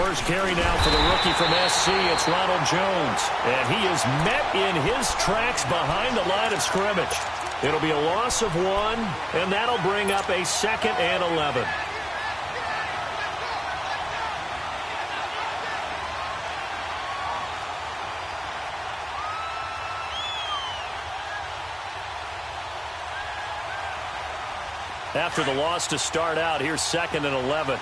first carry now for the rookie from SC. It's Ronald Jones. And he is met in his tracks behind the line of scrimmage. It'll be a loss of 1, and that'll bring up a 2nd and 11. After the loss to start out, here's 2nd and 11.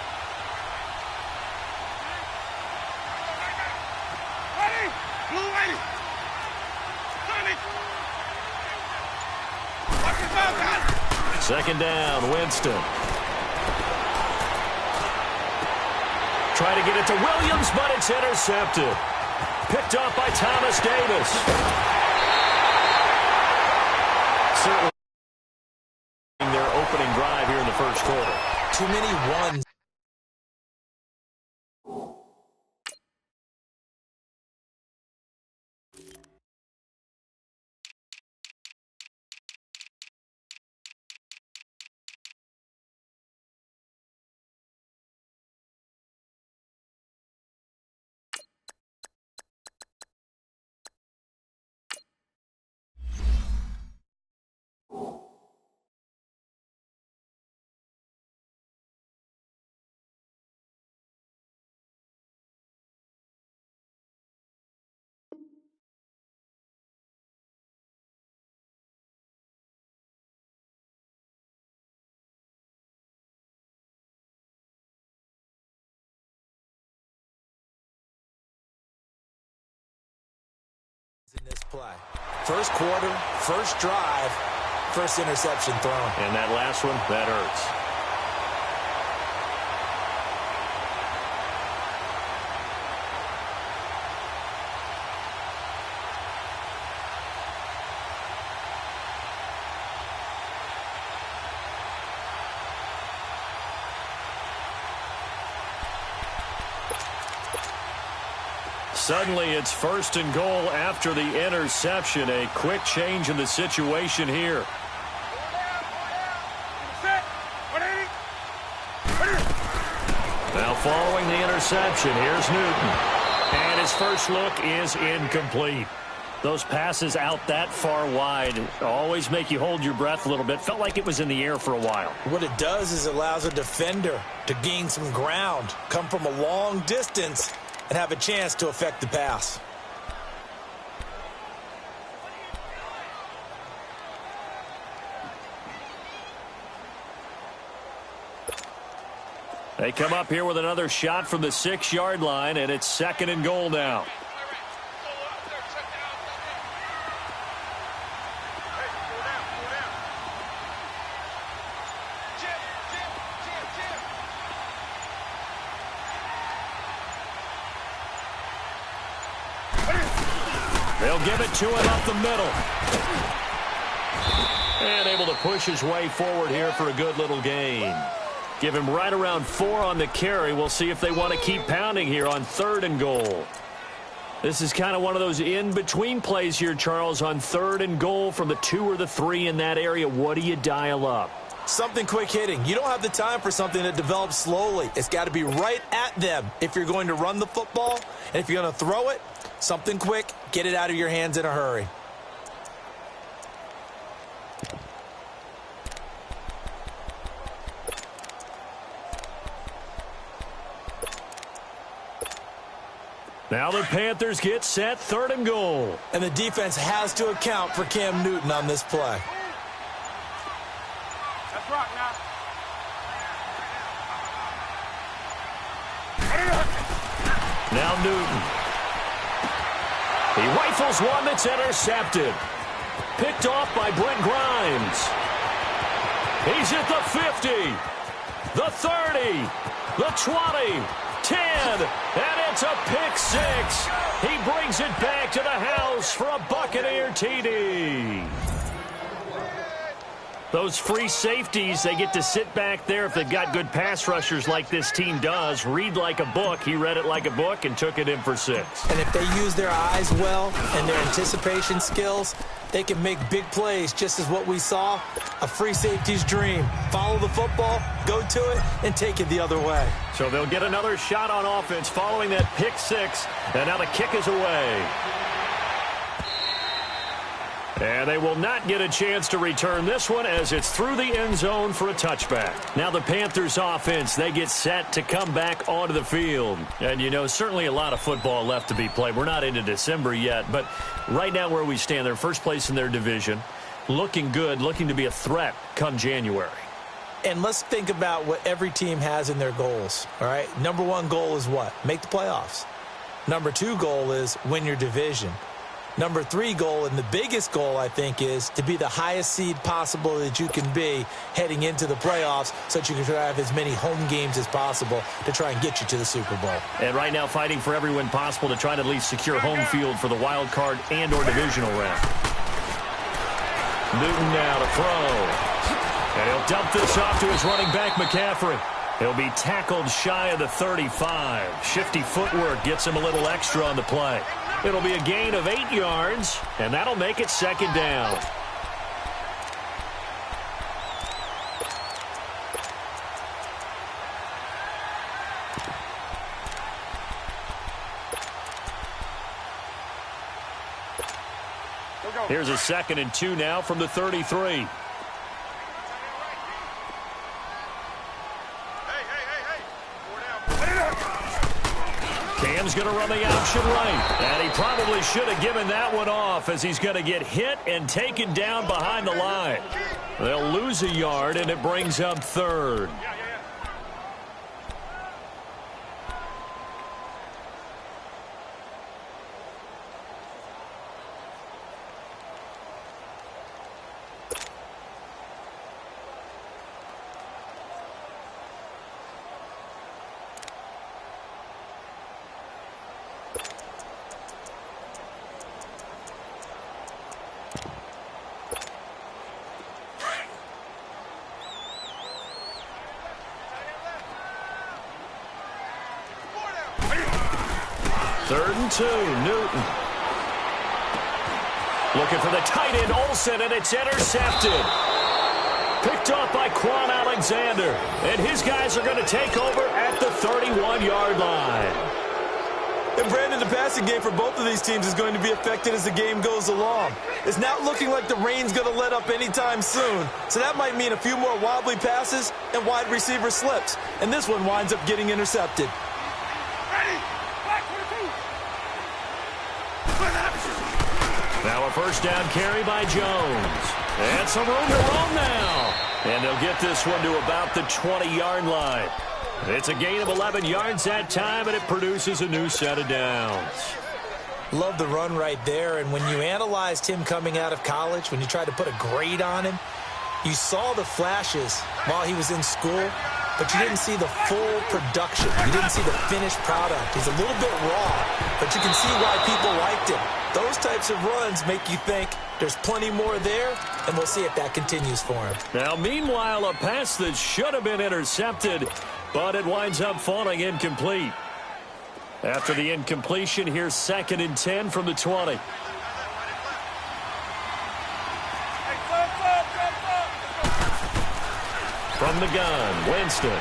Second down, Winston. Try to get it to Williams, but it's intercepted. Picked up by Thomas Davis. Certainly their opening drive here in the first quarter. Too many ones. In this play. First quarter, first drive, first interception thrown. And that last one, that hurts. Suddenly, it's 1st and goal after the interception. A quick change in the situation here. Now, following the interception, here's Newton. And his first look is incomplete. Those passes out that far wide always make you hold your breath a little bit. Felt like it was in the air for a while. What it does is it allows a defender to gain some ground, come from a long distance, and have a chance to affect the pass. They come up here with another shot from the 6-yard line, and it's 2nd and goal now. They'll give it to him up the middle. And able to push his way forward here for a good little gain. Give him right around 4 on the carry. We'll see if they want to keep pounding here on 3rd and goal. This is kind of one of those in-between plays here, Charles, on 3rd and goal from the 2 or the 3 in that area. What do you dial up? Something quick hitting. You don't have the time for something that develops slowly. It's got to be right at them if you're going to run the football. And if you're going to throw it, something quick, get it out of your hands in a hurry. Now the Panthers get set, 3rd and goal. And the defense has to account for Cam Newton on this play. Let's rock now. Now Newton. He rifles one that's intercepted. Picked off by Brent Grimes. He's at the 50, the 30, the 20, 10, and it's a pick 6. He brings it back to the house for a Buccaneer TD. Those free safeties, they get to sit back there if they've got good pass rushers like this team does. Read like a book. He read it like a book and took it in for 6. And if they use their eyes well and their anticipation skills, They can make big plays, just as what we saw, a free safety's dream. Follow the football, go to it, and take it the other way. So they'll get another shot on offense following that pick six, and now the kick is away. And they will not get a chance to return this one as it's through the end zone for a touchback. Now the Panthers offense, they get set to come back onto the field. And, you know, certainly a lot of football left to be played. We're not into December yet, but right now where we stand, they're first place in their division, looking good, looking to be a threat come January. And let's think about what every team has in their goals, all right? Number one goal is what? Make the playoffs. Number two goal is win your division. Number three goal, and the biggest goal, I think, is to be the highest seed possible that you can be heading into the playoffs so that you can have as many home games as possible to try and get you to the Super Bowl. And right now fighting for every win possible to try to at least secure home field for the wild card and or divisional round. Newton now to throw. And he'll dump this off to his running back, McCaffrey. He'll be tackled shy of the 35. Shifty footwork gets him a little extra on the play. It'll be a gain of 8 yards, and that'll make it second down. Here's a 2nd and 2 now from the 33. Cam's going to run the option right. And he probably should have given that one off as he's going to get hit and taken down behind the line. They'll lose a yard, and it brings up 3rd. Third and 2, Newton. Looking for the tight end, Olsen, and it's intercepted. Picked off by Quan Alexander. And his guys are going to take over at the 31-yard line. And, Brandon, the passing game for both of these teams is going to be affected as the game goes along. It's not looking like the rain's going to let up anytime soon. So that might mean a few more wobbly passes and wide receiver slips. And this one winds up getting intercepted. Now a first down carry by Jones. And some room to roam now. And they'll get this one to about the 20-yard line. It's a gain of 11 yards that time, and it produces a new set of downs. Love the run right there. And when you analyzed him coming out of college, when you tried to put a grade on him, you saw the flashes while he was in school, but you didn't see the full production. You didn't see the finished product. He's a little bit raw, but you can see why people liked him. Those types of runs make you think there's plenty more there, and we'll see if that continues for him. Now, meanwhile, a pass that should have been intercepted, but it winds up falling incomplete. After the incompletion, here's 2nd and 10 from the 20. From the gun, Winston.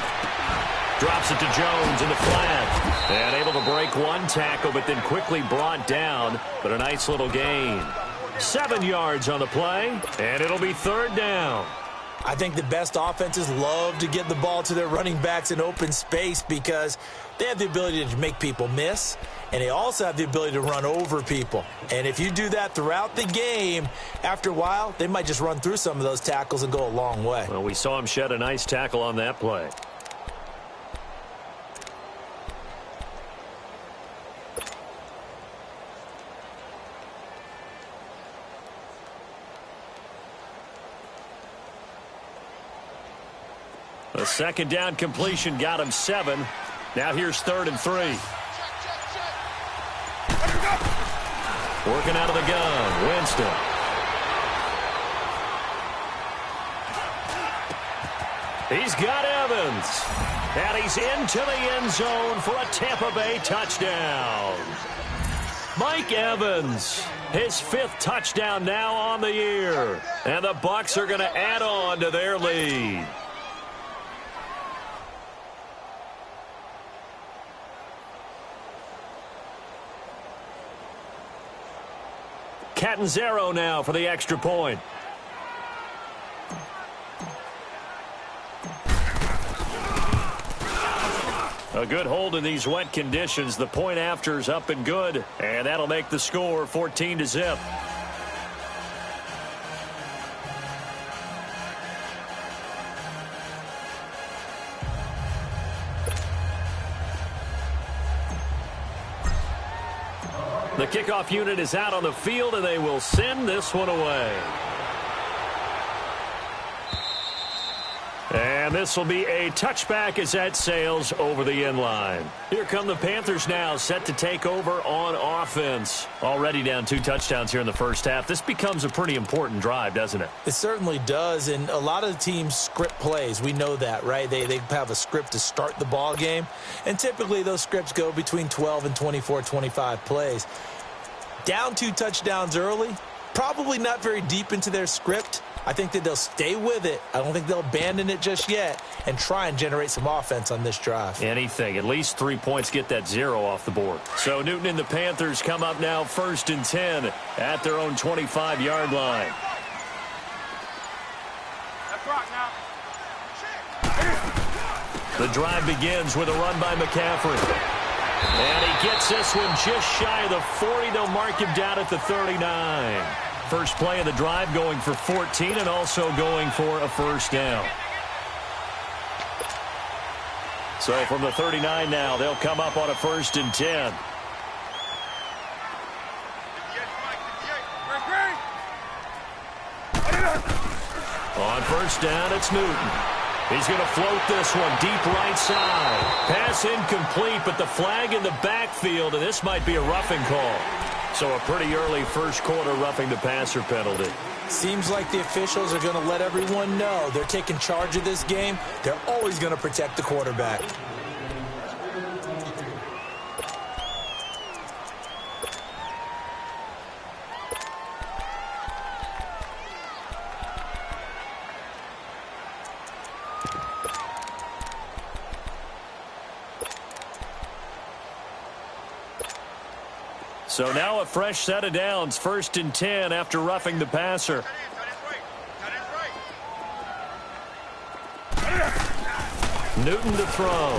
Drops it to Jones in the flat. And able to break one tackle, but then quickly brought down. But a nice little gain. 7 yards on the play, and it'll be 3rd down. I think the best offenses love to get the ball to their running backs in open space because they have the ability to make people miss, and they also have the ability to run over people. And if you do that throughout the game, after a while, they might just run through some of those tackles and go a long way. Well, we saw him shed a nice tackle on that play. A 2nd down completion got him 7. Now here's 3rd and 3. Working out of the gun, Winston. He's got Evans. And he's into the end zone for a Tampa Bay touchdown. Mike Evans His 5th touchdown now on the year. And the Bucs are going to add on to their lead. Catanzaro now for the extra point. A good hold in these wet conditions. The point after is up and good, and that'll make the score 14-0. The kickoff unit is out on the field, and they will send this one away. And this will be a touchback as that sails over the end line. Here come the Panthers now, set to take over on offense. Already down 2 touchdowns here in the first half. This becomes a pretty important drive, doesn't it? It certainly does, and a lot of the teams script plays. We know that, right? They have a script to start the ball game, and typically those scripts go between 12 and 24, 25 plays. Down 2 touchdowns early, probably not very deep into their script. I think that they'll stay with it. I don't think they'll abandon it just yet and try and generate some offense on this drive. Anything. At least 3 points, get that 0 off the board. So Newton and the Panthers come up now 1st and 10 at their own 25-yard line. The drive begins with a run by McCaffrey. And he gets this one just shy of the 40. They'll mark him down at the 39. First play of the drive going for 14 and also going for a first down. So from the 39 now, they'll come up on a 1st and 10. On first down, it's Newton. He's going to float this one deep right side. Pass incomplete, but the flag in the backfield, and this might be a roughing call. So a pretty early first quarter roughing the passer penalty. Seems like the officials are going to let everyone know they're taking charge of this game. They're always going to protect the quarterback. So now a fresh set of downs, 1st and 10 after roughing the passer. Newton to throw.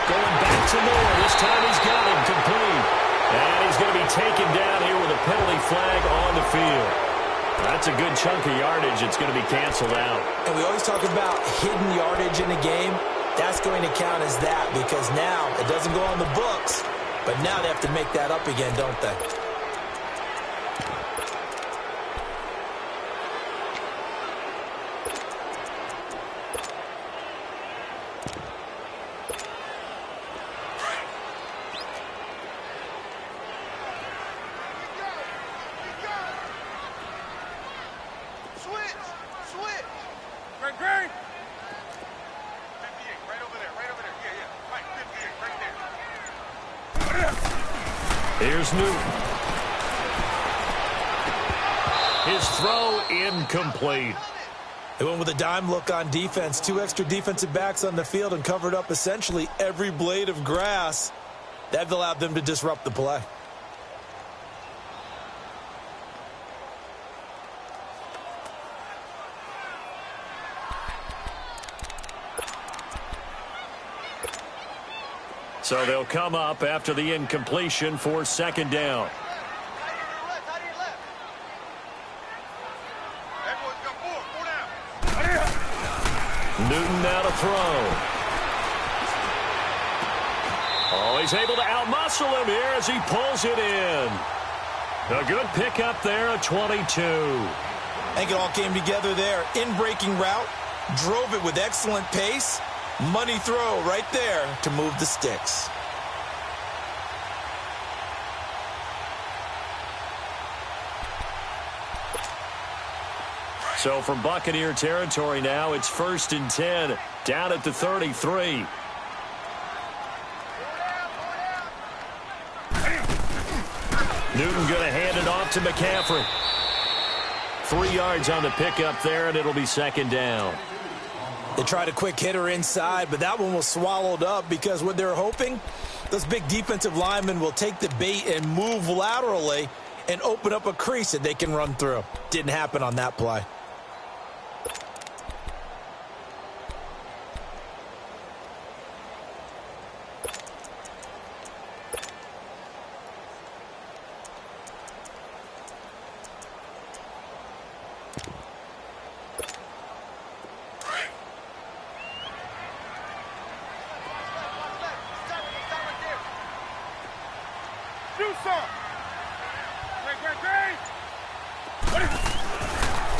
Going back to Moore. This time he's got him complete. And he's going to be taken down here with a penalty flag on the field. That's a good chunk of yardage. It's going to be canceled out. And we always talk about hidden yardage in a game. That's going to count as that because now it doesn't go on the books. But now they have to make that up again, don't they? Switch. Greg. 58, right over there. Yeah. Right, 58, right there. Here's Newton. His throw incomplete. They went with a dime look on defense. 2 extra defensive backs on the field and covered up essentially every blade of grass. That allowed them to disrupt the play. So they'll come up after the incompletion for 2nd down. Newton now to throw. Oh, he's able to outmuscle him here as he pulls it in. A good pickup there, a 22. I think it all came together there. In-breaking route, drove it with excellent pace. Money throw right there to move the sticks. So from Buccaneer territory now, it's 1st and 10, down at the 33. Newton going to hand it off to McCaffrey. 3 yards on the pickup there, and it'll be second down. They tried a quick hitter inside, but that one was swallowed up because what they're hoping, those big defensive linemen will take the bait and move laterally and open up a crease that they can run through. Didn't happen on that play.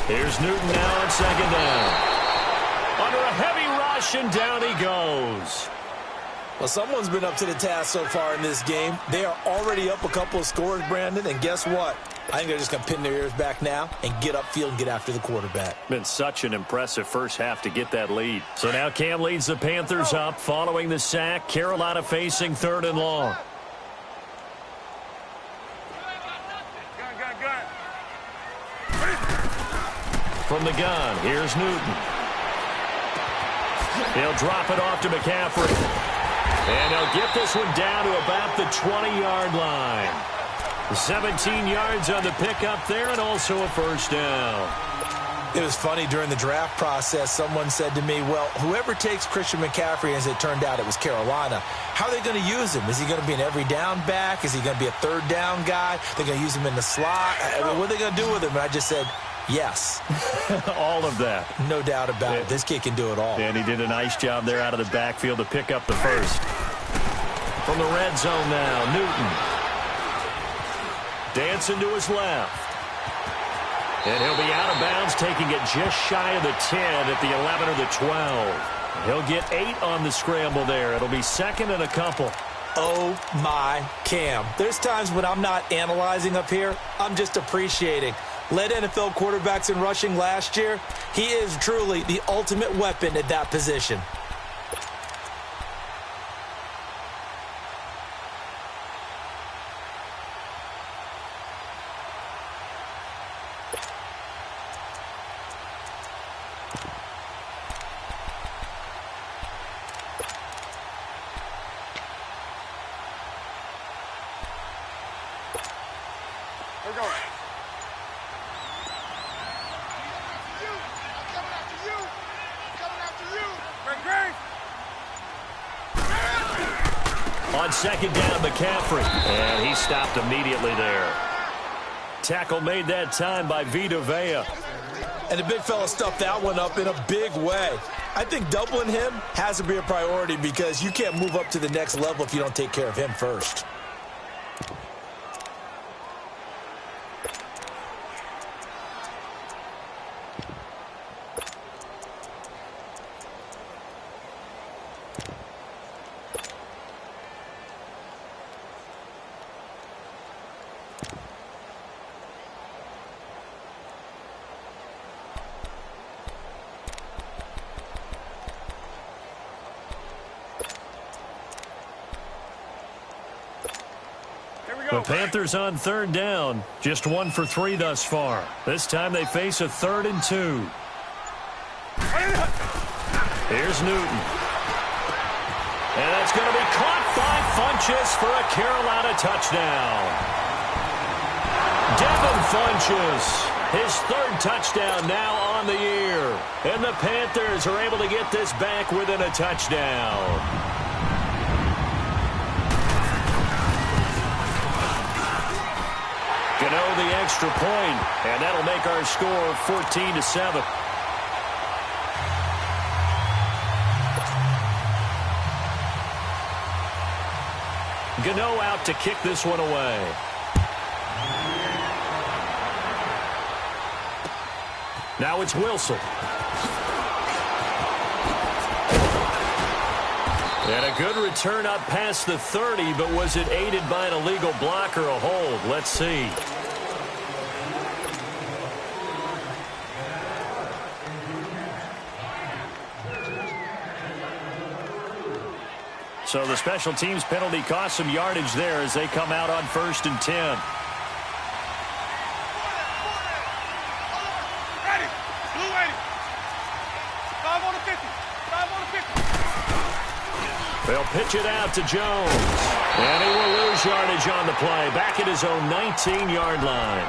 Here's Newton now on second down. Under a heavy rush, and down he goes. Well, someone's been up to the task so far in this game. They are already up a couple of scores, Brandon, and guess what? I think they're just going to pin their ears back now and get upfield and get after the quarterback. Been such an impressive first half to get that lead. So now Cam leads the Panthers up following the sack. Carolina facing 3rd and long. From the gun, here's Newton. He'll drop it off to McCaffrey. And he'll get this one down to about the 20-yard line. 17 yards on the pickup there, and also a first down. It was funny during the draft process. Someone said to me, well, whoever takes Christian McCaffrey, as it turned out it was Carolina, how are they going to use him? Is he going to be an every down back? Is he going to be a third down guy? They're going to use him in the slot? What are they going to do with him? And I just said, yes. All of that. No doubt about it. This kid can do it all. And he did a nice job there out of the backfield to pick up the first. From the red zone now, Newton. Dancing to his left. And he'll be out of bounds, taking it just shy of the 10 at the 11 or the 12. He'll get 8 on the scramble there. It'll be second and a couple. Oh, my Cam. There's times when I'm not analyzing up here. I'm just appreciating. Led NFL quarterbacks in rushing last year. He is truly the ultimate weapon at that position. On second down, McCaffrey. And he stopped immediately there. Tackle made that time by Vita Vea. And the big fella stuffed that one up in a big way. I think doubling him has to be a priority because you can't move up to the next level if you don't take care of him first. The Panthers on third down. Just 1 for 3 thus far. This time they face a 3rd and 2. Here's Newton. And that's going to be caught by Funchess for a Carolina touchdown. Devin Funchess, his 3rd touchdown now on the year. And the Panthers are able to get this back within a touchdown. Gano the extra point, and that'll make our score 14-7. Gano out to kick this one away. Now it's Wilson. And a good return up past the 30, but was it aided by an illegal block or a hold? Let's see. So the special teams penalty cost some yardage there as they come out on 1st and 10. They'll pitch it out to Jones. And he will lose yardage on the play. Back at his own 19-yard line.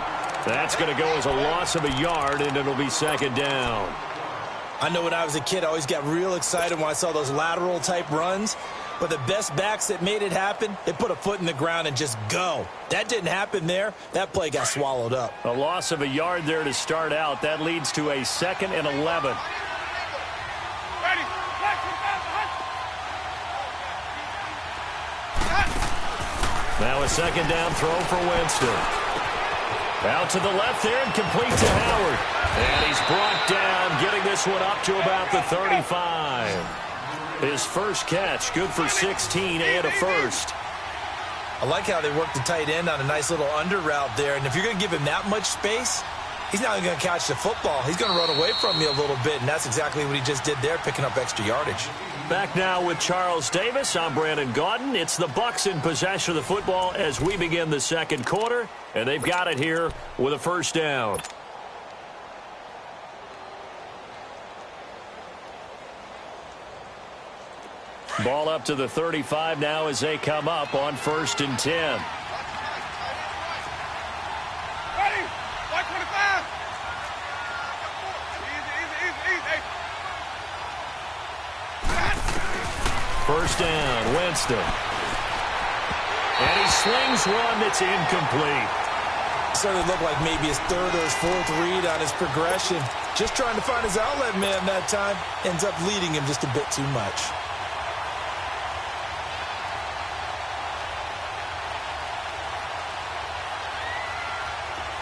That's going to go as a loss of a yard, and it'll be second down. I know when I was a kid, I always got real excited when I saw those lateral-type runs. But the best backs that made it happen, they put a foot in the ground and just go. That didn't happen there. That play got swallowed up. A loss of a yard there to start out. That leads to a 2nd and 11. Now a second down throw for Winston. Out to the left there and complete to Howard. And he's brought down, getting this one up to about the 35. His first catch, good for 16 and a first. I like how they work the tight end on a nice little under route there. And if you're going to give him that much space, he's not going to catch the football. He's going to run away from you a little bit, and that's exactly what he just did there, picking up extra yardage. Back now with Charles Davis. I'm Brandon Gaudin. It's the Bucs in possession of the football as we begin the second quarter, and they've got it here with a first down. Ball up to the 35 now as they come up on 1st and 10. Ready? 125. Easy. First down, Winston. And he slings one that's incomplete. Started to look like maybe his 3rd or his 4th read on his progression. Just trying to find his outlet man that time. Ends up leading him just a bit too much.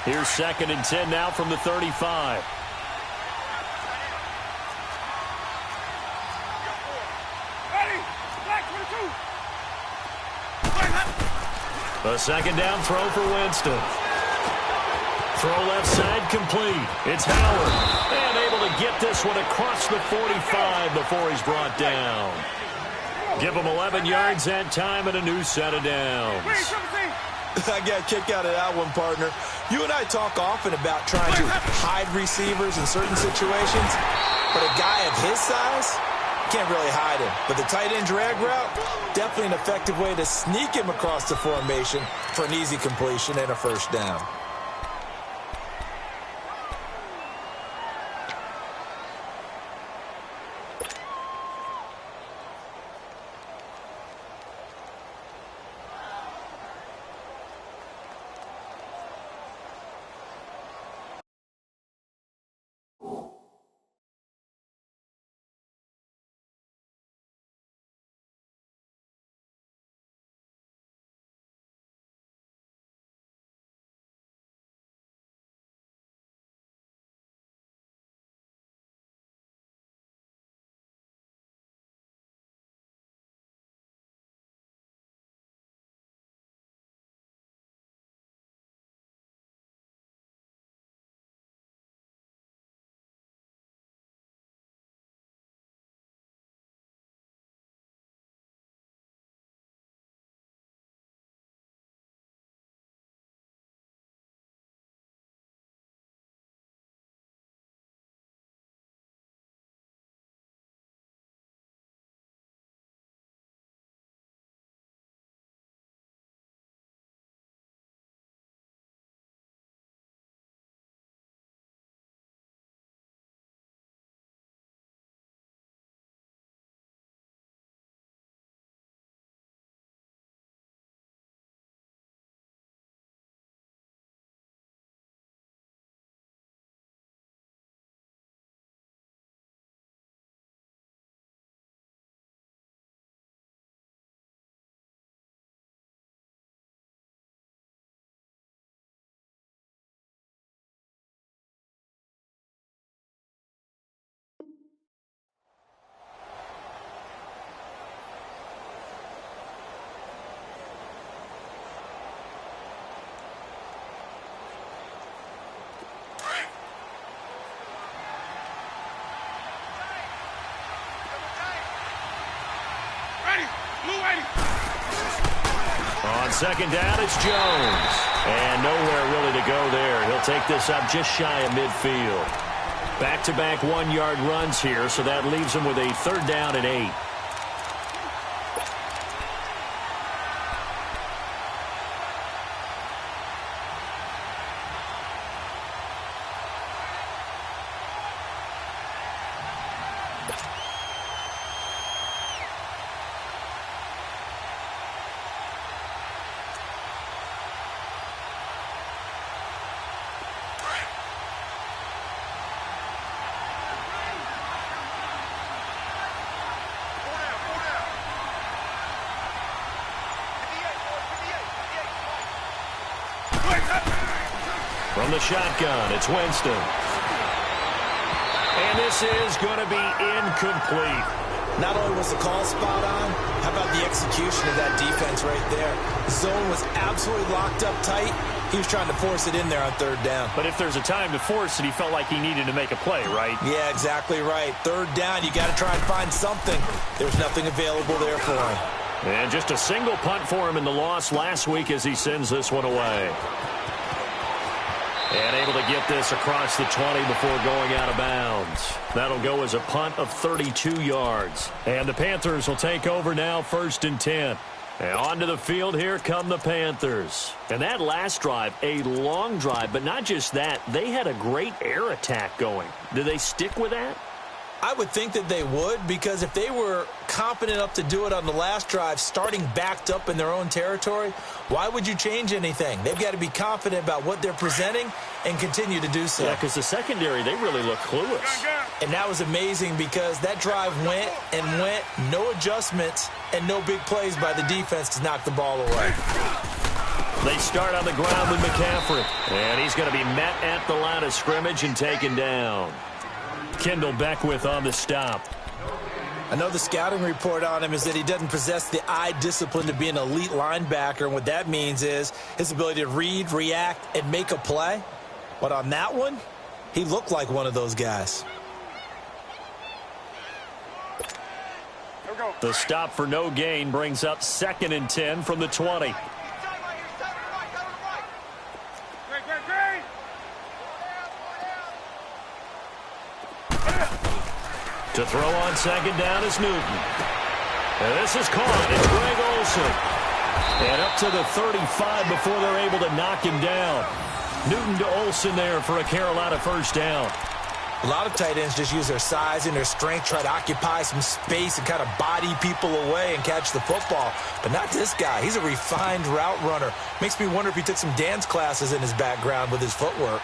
Here's 2nd and 10 now from the 35. Ready? Black 22. A second down throw for Winston. Throw left side complete. It's Howard. And able to get this one across the 45 before he's brought down. Give him 11 yards that time and a new set of downs. I got a kick out of that one, partner. You and I talk often about trying to hide receivers in certain situations, but a guy of his size can't really hide him. But the tight end drag route, definitely an effective way to sneak him across the formation for an easy completion and a first down. On second down, it's Jones. And nowhere really to go there. He'll take this up just shy of midfield. Back-to-back 1-yard runs here, so that leaves him with a 3rd down and 8. From the shotgun, it's Winston. And this is going to be incomplete. Not only was the call spot on, how about the execution of that defense right there? The zone was absolutely locked up tight. He was trying to force it in there on third down. But if there's a time to force it, he felt like he needed to make a play, right? Yeah, exactly right. Third down, you got to try and find something. There's nothing available there for him. And just a single punt for him in the loss last week as he sends this one away. And able to get this across the 20 before going out of bounds. That'll go as a punt of 32 yards. And the Panthers will take over now, 1st and 10. And onto the field, here come the Panthers. And that last drive, a long drive, but not just that. They had a great air attack going. Do they stick with that? I would think that they would, because if they were confident enough to do it on the last drive, starting backed up in their own territory, why would you change anything? They've got to be confident about what they're presenting and continue to do so. Yeah, because the secondary, they really look clueless. And that was amazing because that drive went and went, no adjustments and no big plays by the defense to knock the ball away. They start on the ground with McCaffrey, and he's going to be met at the line of scrimmage and taken down. Kendall Beckwith on the stop. I know the scouting report on him is that he doesn't possess the eye discipline to be an elite linebacker, and what that means is his ability to read, react, and make a play. But on that one, he looked like one of those guys. The stop for no gain brings up 2nd and 10 from the 20. To throw on 2nd down is Newton. And this is caught. It's Greg Olsen. And up to the 35 before they're able to knock him down. Newton to Olsen there for a Carolina 1st down. A lot of tight ends just use their size and their strength, try to occupy some space and kind of body people away and catch the football. But not this guy. He's a refined route runner. Makes me wonder if he took some dance classes in his background with his footwork.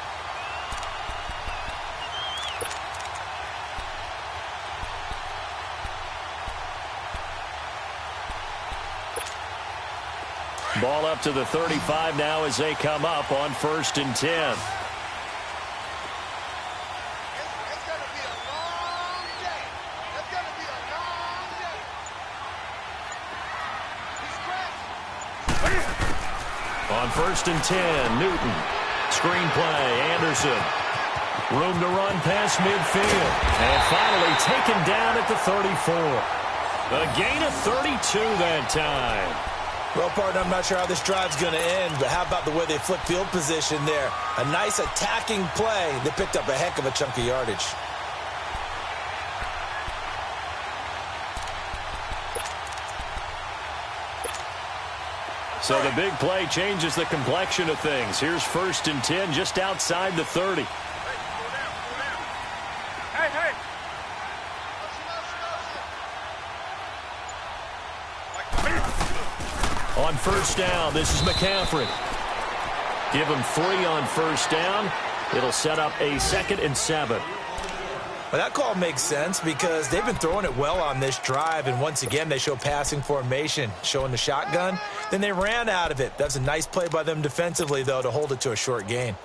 Ball up to the 35 now as they come up on 1st and 10. On 1st and 10, Newton. Screen play, Anderson. Room to run past midfield. And finally taken down at the 34. A gain of 32 that time. Well, partner, I'm not sure how this drive's going to end, but how about the way they flip field position there? A nice attacking play that picked up a heck of a chunk of yardage. So the big play changes the complexion of things. Here's 1st and 10 just outside the 30. Hey. On 1st down, this is McCaffrey. Give him 3 on 1st down. It'll set up a 2nd and 7. Well, that call makes sense because they've been throwing it well on this drive, and once again, they show passing formation, showing the shotgun. Then they ran out of it. That's a nice play by them defensively, though, to hold it to a short gain.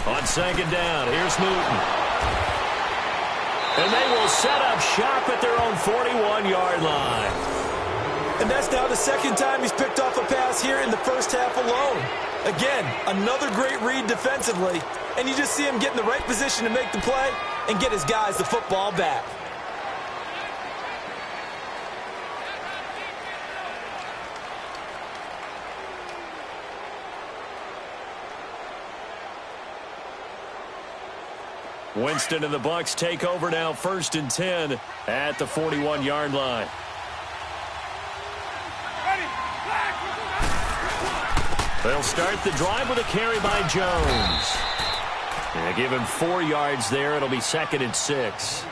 On 2nd down, here's Newton. And they will set up shop at their own 41-yard line. And that's now the 2nd time he's picked off a pass here in the first half alone. Again, another great read defensively, and you just see him get in the right position to make the play and get his guys the football back. Winston and the Bucs take over now, 1st and 10 at the 41-yard line. They'll start the drive with a carry by Jones. Give him 4 yards there. It'll be 2nd and 6.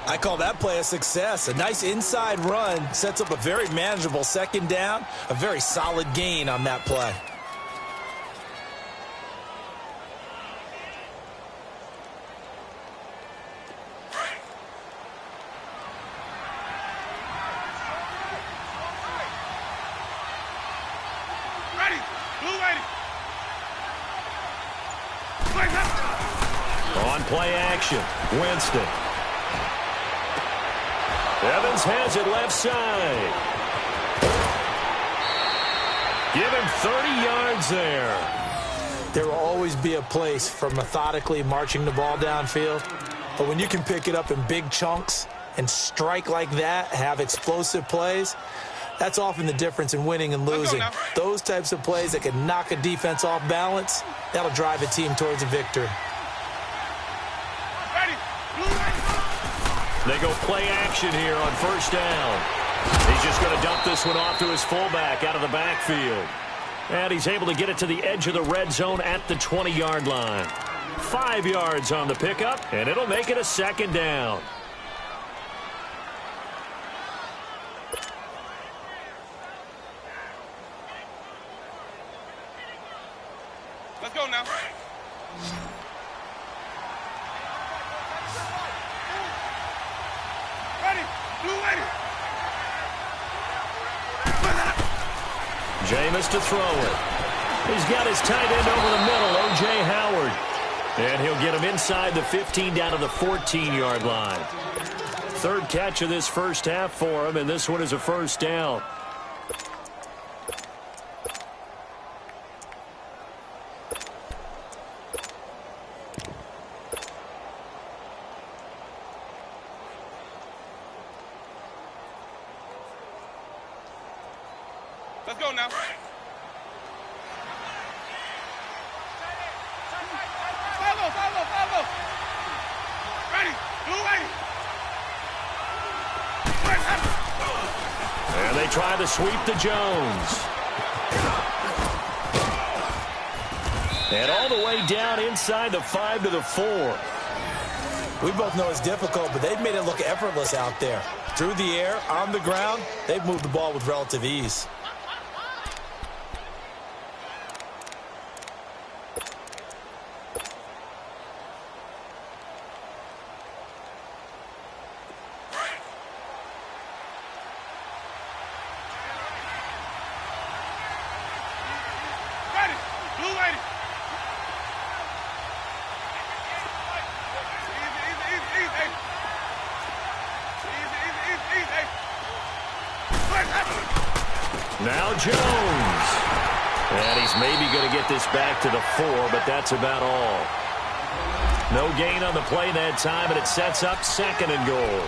I call that play a success. A nice inside run sets up a very manageable second down, a very solid gain on that play. Ready. Blue ready. On play action, Winston. Evans has it left side. Give him 30 yards there. There will always be a place for methodically marching the ball downfield. But when you can pick it up in big chunks and strike like that, have explosive plays, that's often the difference in winning and losing. Those types of plays that can knock a defense off balance, that'll drive a team towards a victory. They go play action here on first down. He's just going to dump this one off to his fullback out of the backfield. And he's able to get it to the edge of the red zone at the 20-yard line. 5 yards on the pickup, and it'll make it a second down. Let's go now. Ready. Blue ready. Jameis to throw it. He's got his tight end over the middle, O.J. Howard. And he'll get him inside the 15 down to the 14-yard line. Third catch of this first half for him, and this one is a first down. Let's go now. Follow. Ready. Blue ready. And they try to sweep to Jones. And all the way down inside the 5 to the 4. We both know it's difficult, but they've made it look effortless out there. Through the air, on the ground, they've moved the ball with relative ease. Now Jones. And he's maybe going to get this back to the 4, but that's about all. No gain on the play that time, and it sets up 2nd and goal.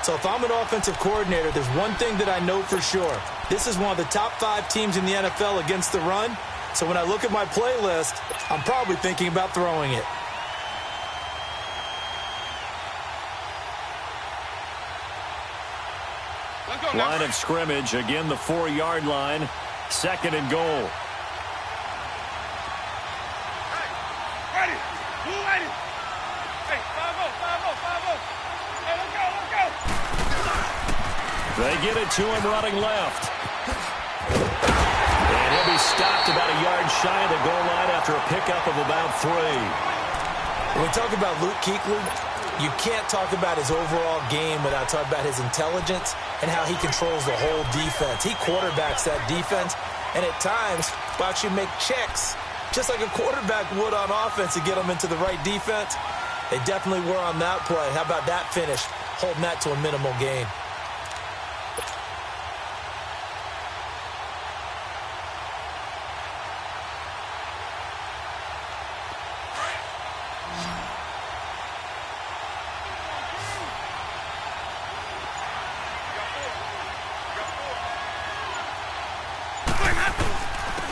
So if I'm an offensive coordinator, there's one thing that I know for sure. This is one of the top 5 teams in the NFL against the run. So when I look at my playlist, I'm probably thinking about throwing it. Line of scrimmage, again the 4-yard line, 2nd and goal. Ready. Blue ready. Hey, 5-0. Hey, let's go. They get it to him running left. And he'll be stopped about a yard shy of the goal line after a pickup of about 3. When we talk about Luke Kuechly, you can't talk about his overall game without talking about his intelligence and how he controls the whole defense. He quarterbacks that defense, and at times will actually make checks, just like a quarterback would on offense to get them into the right defense. They definitely were on that play. How about that finish, holding that to a minimal gain?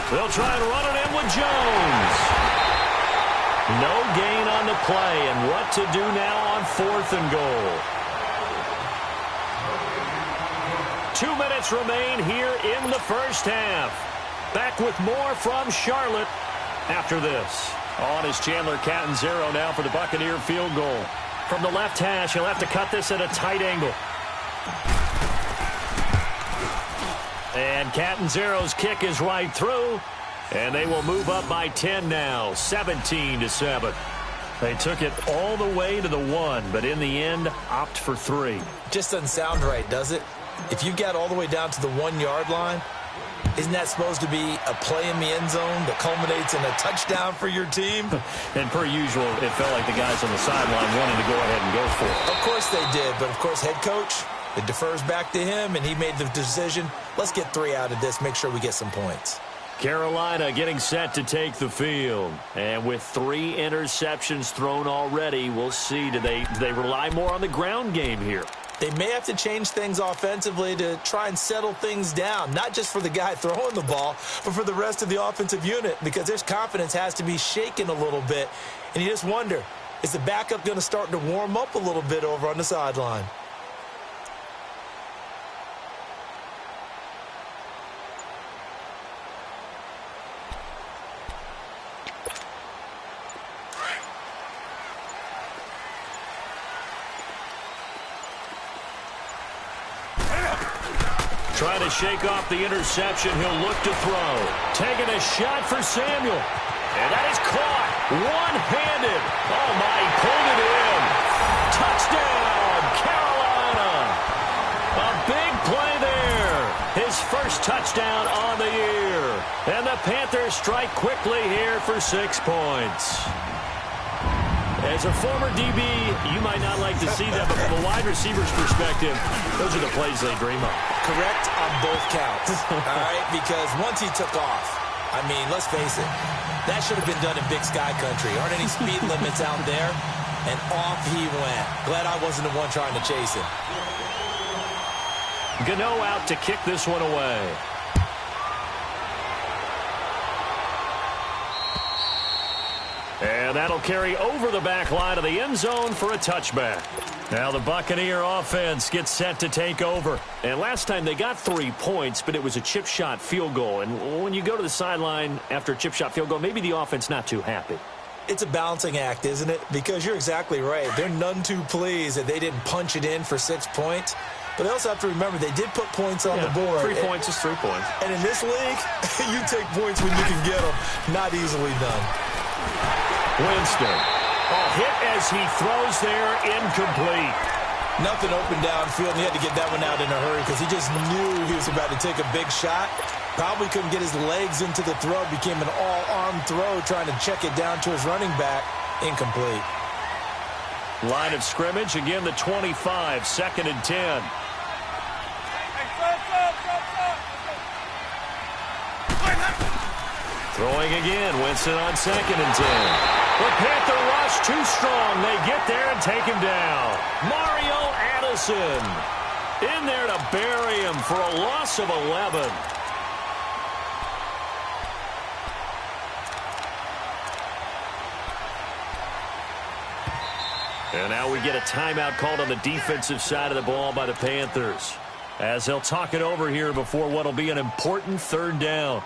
They'll try and run it in with Jones. No gain on the play, and what to do now on 4th and goal. 2 minutes remain here in the first half. Back with more from Charlotte after this. On is Chandler Catanzaro now for the Buccaneer field goal. From the left hash, he'll have to cut this at a tight angle. And Catanzaro's kick is right through. And they will move up by 10 now, 17-7. They took it all the way to the 1, but in the end, opt for 3. Just doesn't sound right, does it? If you got all the way down to the 1-yard line, isn't that supposed to be a play in the end zone that culminates in a touchdown for your team? And per usual, it felt like the guys on the sideline wanted to go ahead and go for it. Of course they did, but of course head coach, it defers back to him, and he made the decision, let's get 3 out of this, make sure we get some points. Carolina getting set to take the field. And with 3 interceptions thrown already, we'll see. Do they rely more on the ground game here? They may have to change things offensively to try and settle things down, not just for the guy throwing the ball, but for the rest of the offensive unit, because their confidence has to be shaken a little bit. And you just wonder, is the backup going to start to warm up a little bit over on the sideline? Trying to shake off the interception. He'll look to throw. Taking a shot for Samuel. And that is caught. One-handed. Oh, my. He pulled it in. Touchdown, Carolina. A big play there. His first touchdown on the year. And the Panthers strike quickly here for 6 points. As a former DB, you might not like to see that, but from a wide receiver's perspective, those are the plays they dream of. Correct on both counts, all right? Because once he took off, I mean, let's face it, that should have been done in Big Sky Country. Aren't any speed limits out there? And off he went. Glad I wasn't the one trying to chase him. Gano out to kick this one away. And that'll carry over the back line of the end zone for a touchback. Now the Buccaneer offense gets set to take over. And last time they got 3 points, but it was a chip shot field goal. And when you go to the sideline after a chip shot field goal, maybe the offense not too happy. It's a balancing act, isn't it? Because you're exactly right. They're none too pleased that they didn't punch it in for 6 points. But they also have to remember they did put points on the board. 3 points is 3 points. And in this league, you take points when you can get them. Not easily done. Winston. Oh, hit as he throws there, incomplete. Nothing open downfield, and he had to get that one out in a hurry because he just knew he was about to take a big shot. Probably couldn't get his legs into the throw. Became an all-arm throw trying to check it down to his running back. Incomplete. Line of scrimmage, again the 25, 2nd and 10. Throwing again, Winston on 2nd and 10. The Panther rush too strong. They get there and take him down. Mario Addison in there to bury him for a loss of 11. And now we get a timeout called on the defensive side of the ball by the Panthers, as they'll talk it over here before what will be an important 3rd down.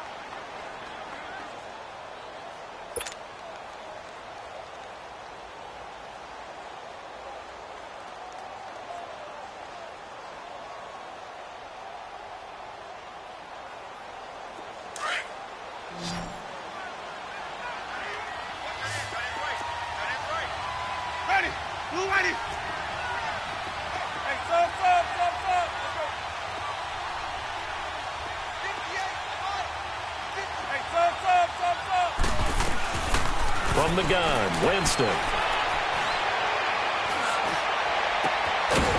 From the gun, Winston.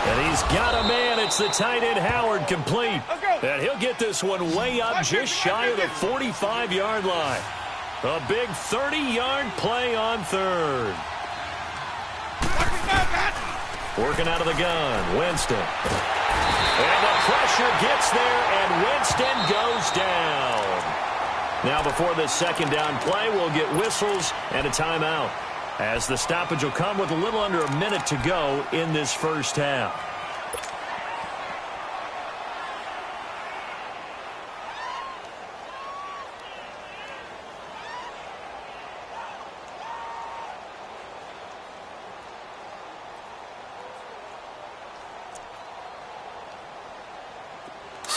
And he's got a man. It's the tight end, Howard, complete. And he'll get this one way up just shy of the 45-yard line. A big 30-yard play on 3rd. Working out of the gun, Winston. And the pressure gets there, and Winston goes down. Now before this 2nd down play, we'll get whistles and a timeout, as the stoppage will come with a little under a minute to go in this 1st half.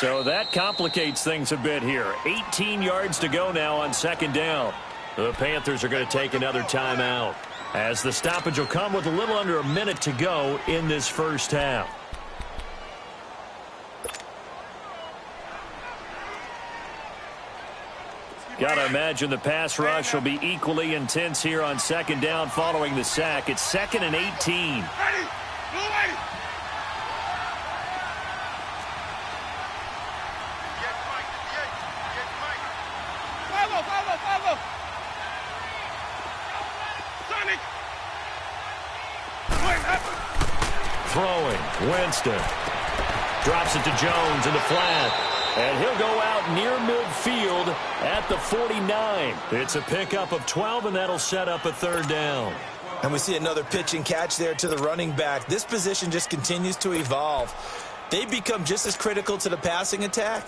So that complicates things a bit here. 18 yards to go now on second down. The Panthers are going to take another timeout, as the stoppage will come with a little under a minute to go in this first half. Got to imagine the pass rush will be equally intense here on second down following the sack. It's 2nd and 18. Ready. Blue ready. Follow. Sonic. Throwing, Winston. Drops it to Jones in the flat. And he'll go out near midfield at the 49. It's a pickup of 12, and that'll set up a third down. And we see another pitch and catch there to the running back. This position just continues to evolve. They become just as critical to the passing attack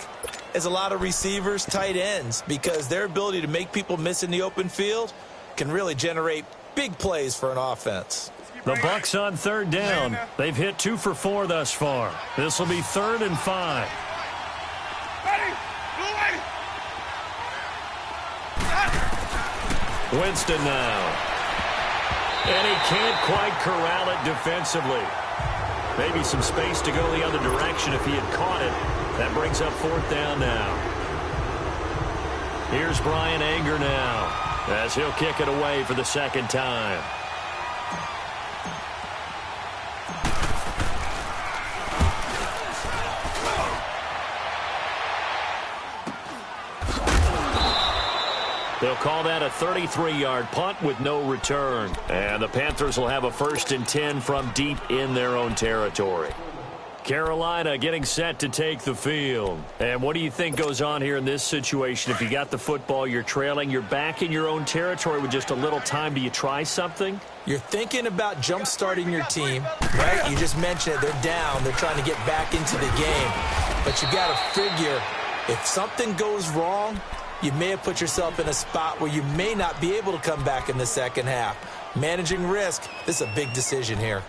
as a lot of receivers, tight ends, because their ability to make people miss in the open field can really generate big plays for an offense. The Bucs on third down. They've hit 2 for 4 thus far. This will be 3rd and 5. Winston now. And he can't quite corral it defensively. Maybe some space to go the other direction if he had caught it. That brings up 4th down now. Here's Brian Anger now, as he'll kick it away for the second time. They'll call that a 33-yard punt with no return. And the Panthers will have a 1st and 10 from deep in their own territory. Carolina getting set to take the field. And what do you think goes on here in this situation? If you got the football, you're trailing, you're back in your own territory with just a little time. Do you try something? You're thinking about jump-starting your team, right? You just mentioned it. They're down. They're trying to get back into the game. But you got to figure, if something goes wrong, you may have put yourself in a spot where you may not be able to come back in the second half. Managing risk, this is a big decision here.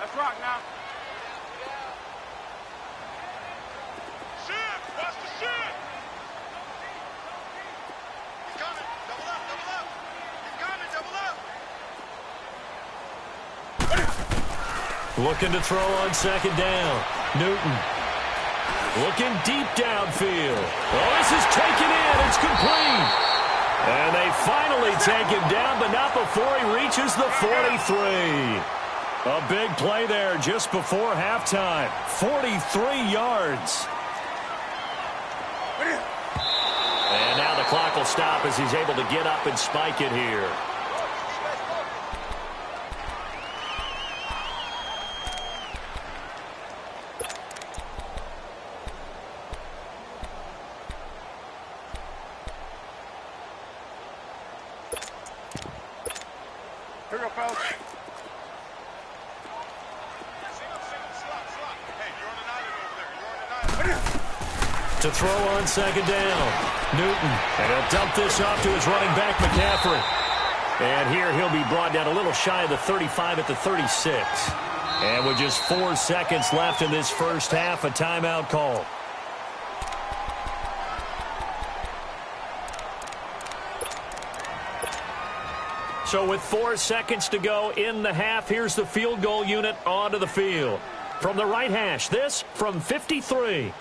Let's rock now. Shoot! Watch the shoot! He's coming. Double up. He's coming. Double up. Looking to throw on second down. Newton. Looking deep downfield. Oh, this is taken in. It's complete. And they finally take him down, but not before he reaches the 43. A big play there just before halftime. 43 yards. And now the clock will stop as he's able to get up and spike it here. Here we go, fellas. To throw on second down. Newton. And he'll dump this off to his running back, McCaffrey. And here he'll be brought down a little shy of the 35 at the 36. And with just 4 seconds left in this first half, a timeout call. So with 4 seconds to go in the half, here's the field goal unit onto the field. From the right hash, this from 53.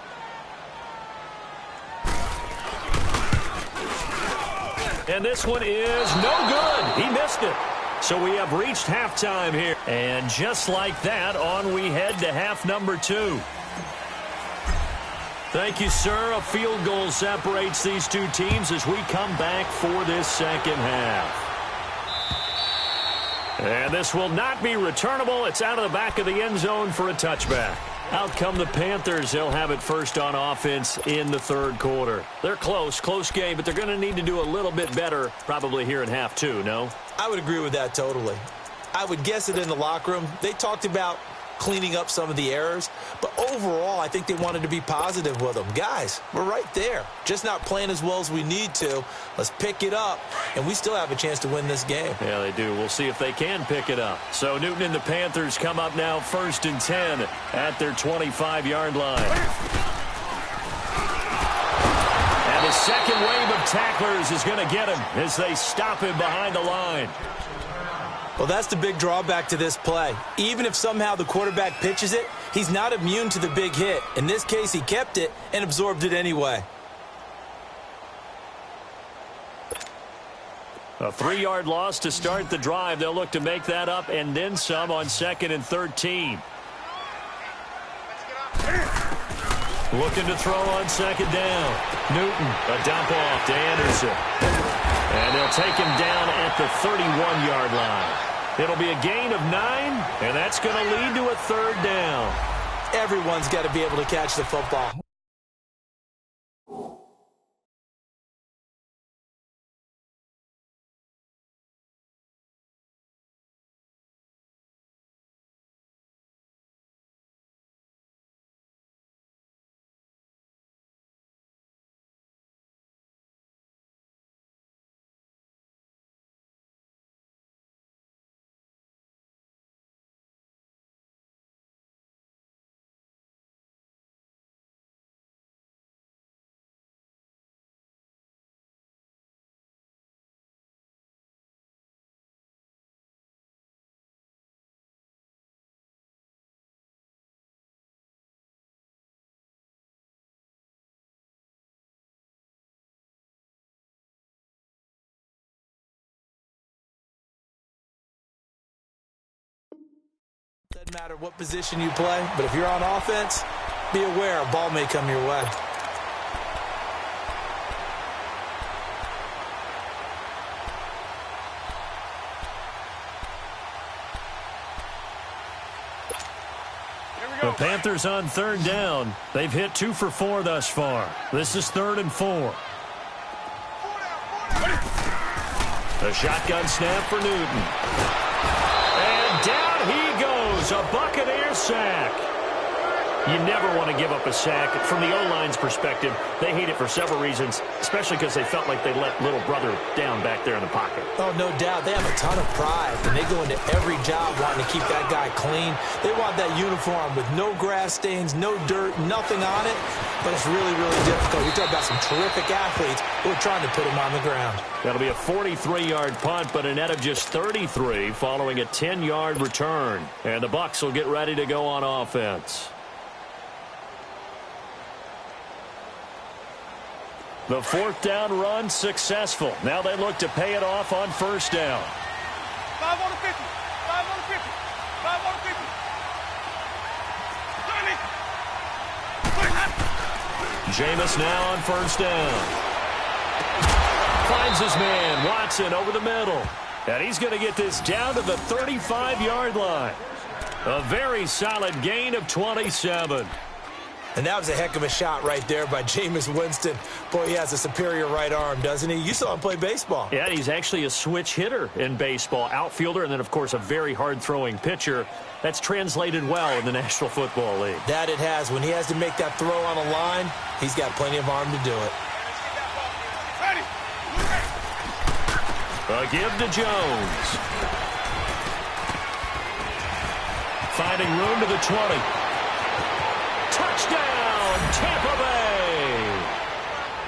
And this one is no good. He missed it. So we have reached halftime here. And just like that, on we head to half number 2. Thank you, sir. A field goal separates these two teams as we come back for this second half. And this will not be returnable. It's out of the back of the end zone for a touchback. Out come the Panthers. They'll have it first on offense in the third quarter. They're close game, but they're going to need to do a little bit better probably here in half 2, no? I would agree with that totally. I would guess it in the locker room. They talked about cleaning up some of the errors. But overall, I think they wanted to be positive with them. Guys, we're right there. Just not playing as well as we need to. Let's pick it up, and we still have a chance to win this game. Yeah, they do. We'll see if they can pick it up. So Newton and the Panthers come up now 1st and 10 at their 25-yard line. And the second wave of tacklers is going to get him as they stop him behind the line. Well, that's the big drawback to this play. Even if somehow the quarterback pitches it, he's not immune to the big hit. In this case, he kept it and absorbed it anyway. A 3-yard loss to start the drive. They'll look to make that up and then some on 2nd and 13. Looking to throw on 2nd down. Newton, a dump off to Anderson. And they'll take him down at the 31-yard line. It'll be a gain of 9, and that's going to lead to a 3rd down. Everyone's got to be able to catch the football. Doesn't matter what position you play, but if you're on offense, be aware a ball may come your way. The Panthers on 3rd down. They've hit 2 for 4 thus far. This is 3rd and 4. The shotgun snap for Newton. And down he goes. A Buccaneer sack. You never want to give up a sack. From the O-line's perspective, they hate it for several reasons, especially because they felt like they let little brother down back there in the pocket. Oh, no doubt. They have a ton of pride, and they go into every job wanting to keep that guy clean. They want that uniform with no grass stains, no dirt, nothing on it, but it's really, really difficult. You're talking about some terrific athletes who are trying to put him on the ground. That'll be a 43-yard punt, but a net of just 33 following a 10-yard return. And the Bucs will get ready to go on offense. The 4th down run successful. Now they look to pay it off on 1st down. 5 on the 50. 5 on the 50. 5 on the 50. Jameis now on 1st down. Finds his man, Watson, over the middle. And he's going to get this down to the 35-yard line. A very solid gain of 27. And that was a heck of a shot right there by Jameis Winston. Boy, he has a superior right arm, doesn't he? You saw him play baseball. Yeah, he's actually a switch hitter in baseball. Outfielder, and then, of course, a very hard-throwing pitcher. That's translated well in the National Football League. That it has. When he has to make that throw on a line, he's got plenty of arm to do it. A give to Jones. Finding room to the 20. Touchdown, Tampa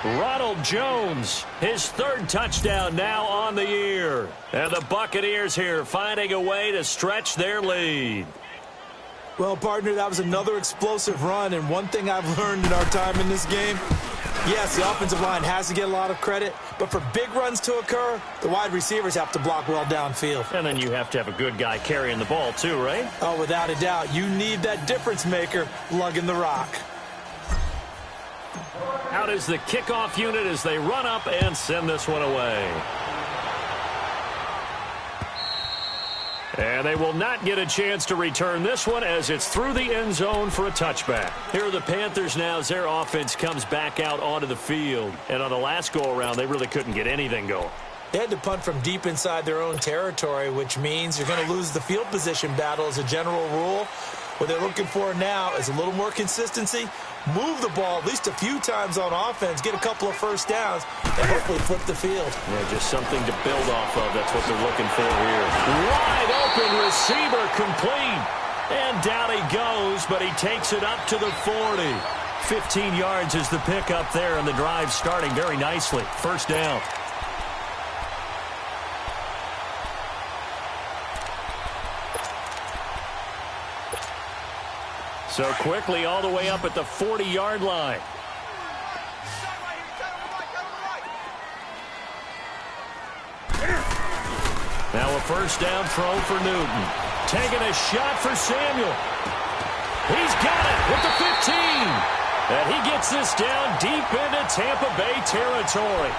Bay! Ronald Jones, his 3rd touchdown now on the year. And the Buccaneers here finding a way to stretch their lead. Well, partner, that was another explosive run, and one thing I've learned in our time in this game, yes, the offensive line has to get a lot of credit, but for big runs to occur, the wide receivers have to block well downfield. And then you have to have a good guy carrying the ball too, right? Oh, without a doubt. You need that difference maker lugging the rock. Out is the kickoff unit as they run up and send this one away. And they will not get a chance to return this one as it's through the end zone for a touchback. Here are the Panthers now as their offense comes back out onto the field. And on the last go-around, they really couldn't get anything going. They had to punt from deep inside their own territory, which means you're going to lose the field position battle as a general rule. What they're looking for now is a little more consistency, move the ball at least a few times on offense, get a couple of first downs, and hopefully flip the field. Yeah, just something to build off of. That's what they're looking for here. Wide open receiver complete. And down he goes, but he takes it up to the 40. 15 yards is the pickup there, and the drive starting very nicely. First down. So quickly all the way up at the 40-yard line. Now a first down throw for Newton. Taking a shot for Samuel. He's got it with the 15. And he gets this down deep into Tampa Bay territory.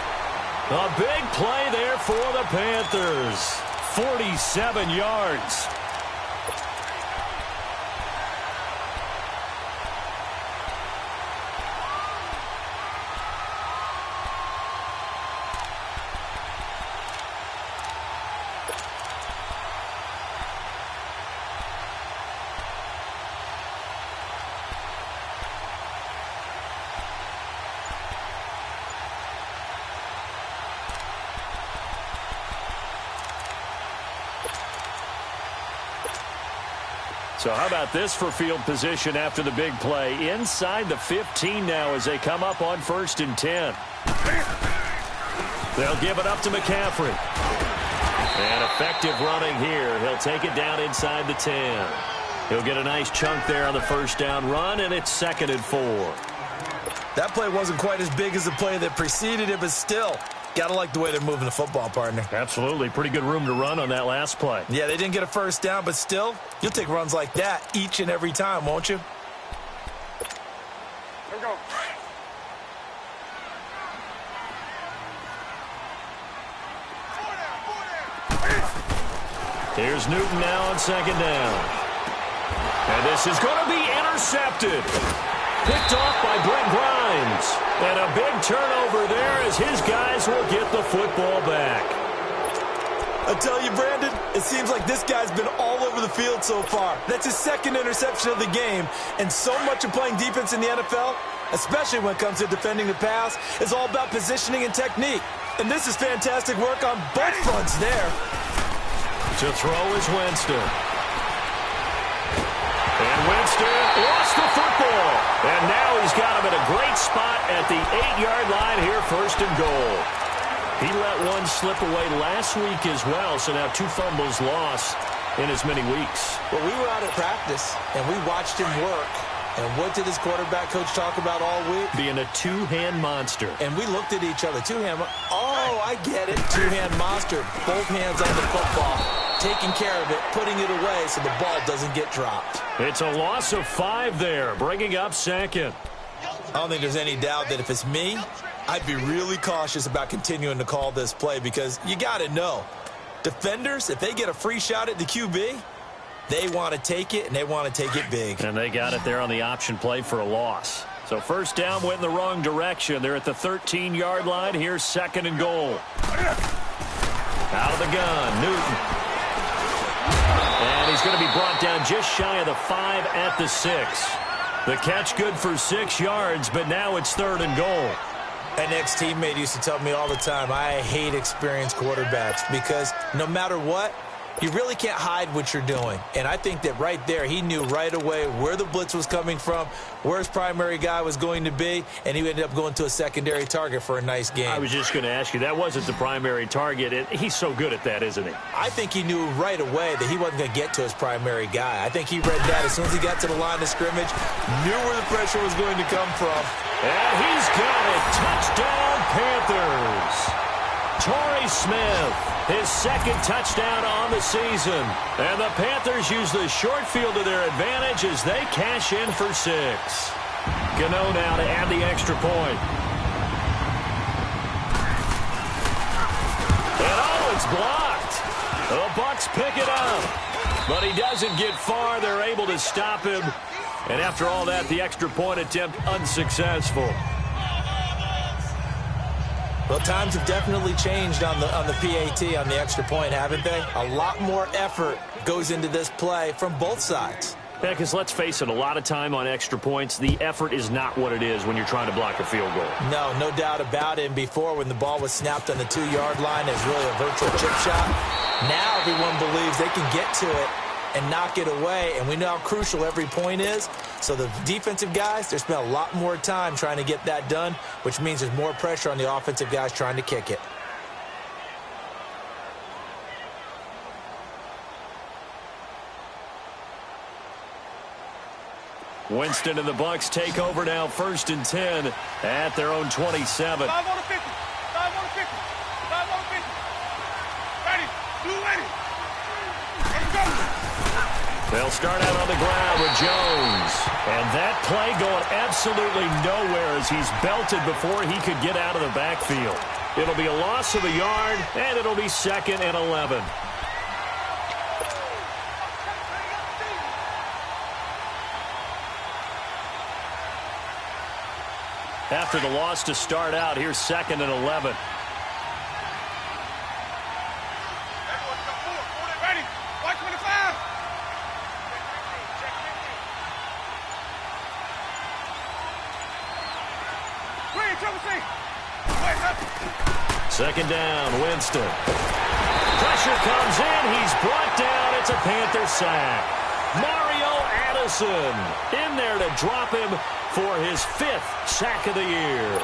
A big play there for the Panthers. 47 yards. So how about this for field position after the big play? Inside the 15 now as they come up on 1st and 10. They'll give it up to McCaffrey. And effective running here. He'll take it down inside the 10. He'll get a nice chunk there on the first down run, and it's 2nd and 4. That play wasn't quite as big as the play that preceded it, but still, gotta like the way they're moving the football, partner. Absolutely. Pretty good room to run on that last play. Yeah, they didn't get a first down, but still, you'll take runs like that each and every time, won't you? Here we go. Here's Newton now on 2nd down. And this is going to be intercepted. Picked off by Brent Grimes. And a big turnover there as his guys will get the football back. I tell you, Brandon, it seems like this guy's been all over the field so far. That's his 2nd interception of the game. And so much of playing defense in the NFL, especially when it comes to defending the pass, is all about positioning and technique. And this is fantastic work on both fronts there. To throw is Winston. And Winston lost the football. And now he's got him at a great spot at the 8-yard line here, 1st and goal. He let one slip away last week as well, so now 2 fumbles lost in as many weeks. Well, we were out at practice, and we watched him work. And what did his quarterback coach talk about all week? Being a 2-hand monster. And we looked at each other. 2-hand. Oh, I get it. 2-hand monster. Both hands on the football. Taking care of it, putting it away so the ball doesn't get dropped. It's a loss of 5 there, bringing up 2nd. I don't think there's any doubt that if it's me, I'd be really cautious about continuing to call this play because you got to know, defenders, if they get a free shot at the QB, they want to take it, and they want to take it big. And they got it there on the option play for a loss. So first down went in the wrong direction. They're at the 13-yard line. Here's 2nd and goal. Out of the gun, Newton. And he's going to be brought down just shy of the 5 at the 6. The catch good for 6 yards, but now it's 3rd and goal. An ex-teammate used to tell me all the time, I hate experienced quarterbacks because no matter what, you really can't hide what you're doing. And I think that right there, he knew right away where the blitz was coming from, where his primary guy was going to be, and he ended up going to a secondary target for a nice game. I was just going to ask you, that wasn't the primary target. He's so good at that, isn't he? I think he knew right away that he wasn't going to get to his primary guy. I think he read that as soon as he got to the line of scrimmage, knew where the pressure was going to come from. And he's got it. Touchdown, Panthers. Torrey Smith, his 2nd touchdown on the season. And the Panthers use the short field to their advantage as they cash in for 6. Gano now to add the extra point. And oh, it's blocked. The Bucs pick it up. But he doesn't get far. They're able to stop him. And after all that, the extra point attempt unsuccessful. Well, times have definitely changed on the PAT, on the extra point, haven't they? A lot more effort goes into this play from both sides. Yeah, because let's face it, a lot of time on extra points, the effort is not what it is when you're trying to block a field goal. No doubt about it. And before, when the ball was snapped on the 2-yard line, it was really a virtual chip shot. Now everyone believes they can get to it and knock it away, and we know how crucial every point is. So the defensive guys, they spent a lot more time trying to get that done, which means there's more pressure on the offensive guys trying to kick it. Winston and the Bucs take over now, 1st and 10 at their own 27. 5 on the 50. 5 on the 50. 5 on the 50. Ready. Blue ready. Let's go. They'll start out on the ground with Jones. And that play going absolutely nowhere as he's belted before he could get out of the backfield. It'll be a loss of a yard, and it'll be 2nd and 11. After the loss to start out, here's 2nd and 11. Everyone come forward. Ready. White 25. Check 50. Green, trouble C. Wait up. 2nd down, Winston. Pressure comes in. He's brought down. It's a Panther sack. Mario Addison in there to drop him for his 5th sack of the year.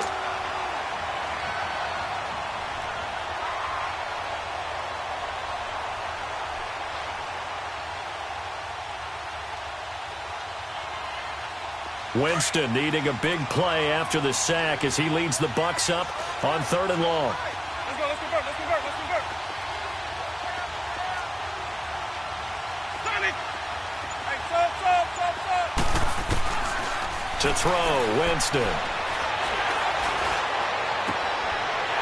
Winston needing a big play after the sack as he leads the Bucs up on 3rd and long. Let's go. Let's convert. Let's convert. Let's convert. Sonic. Hey, sub. To throw, Winston.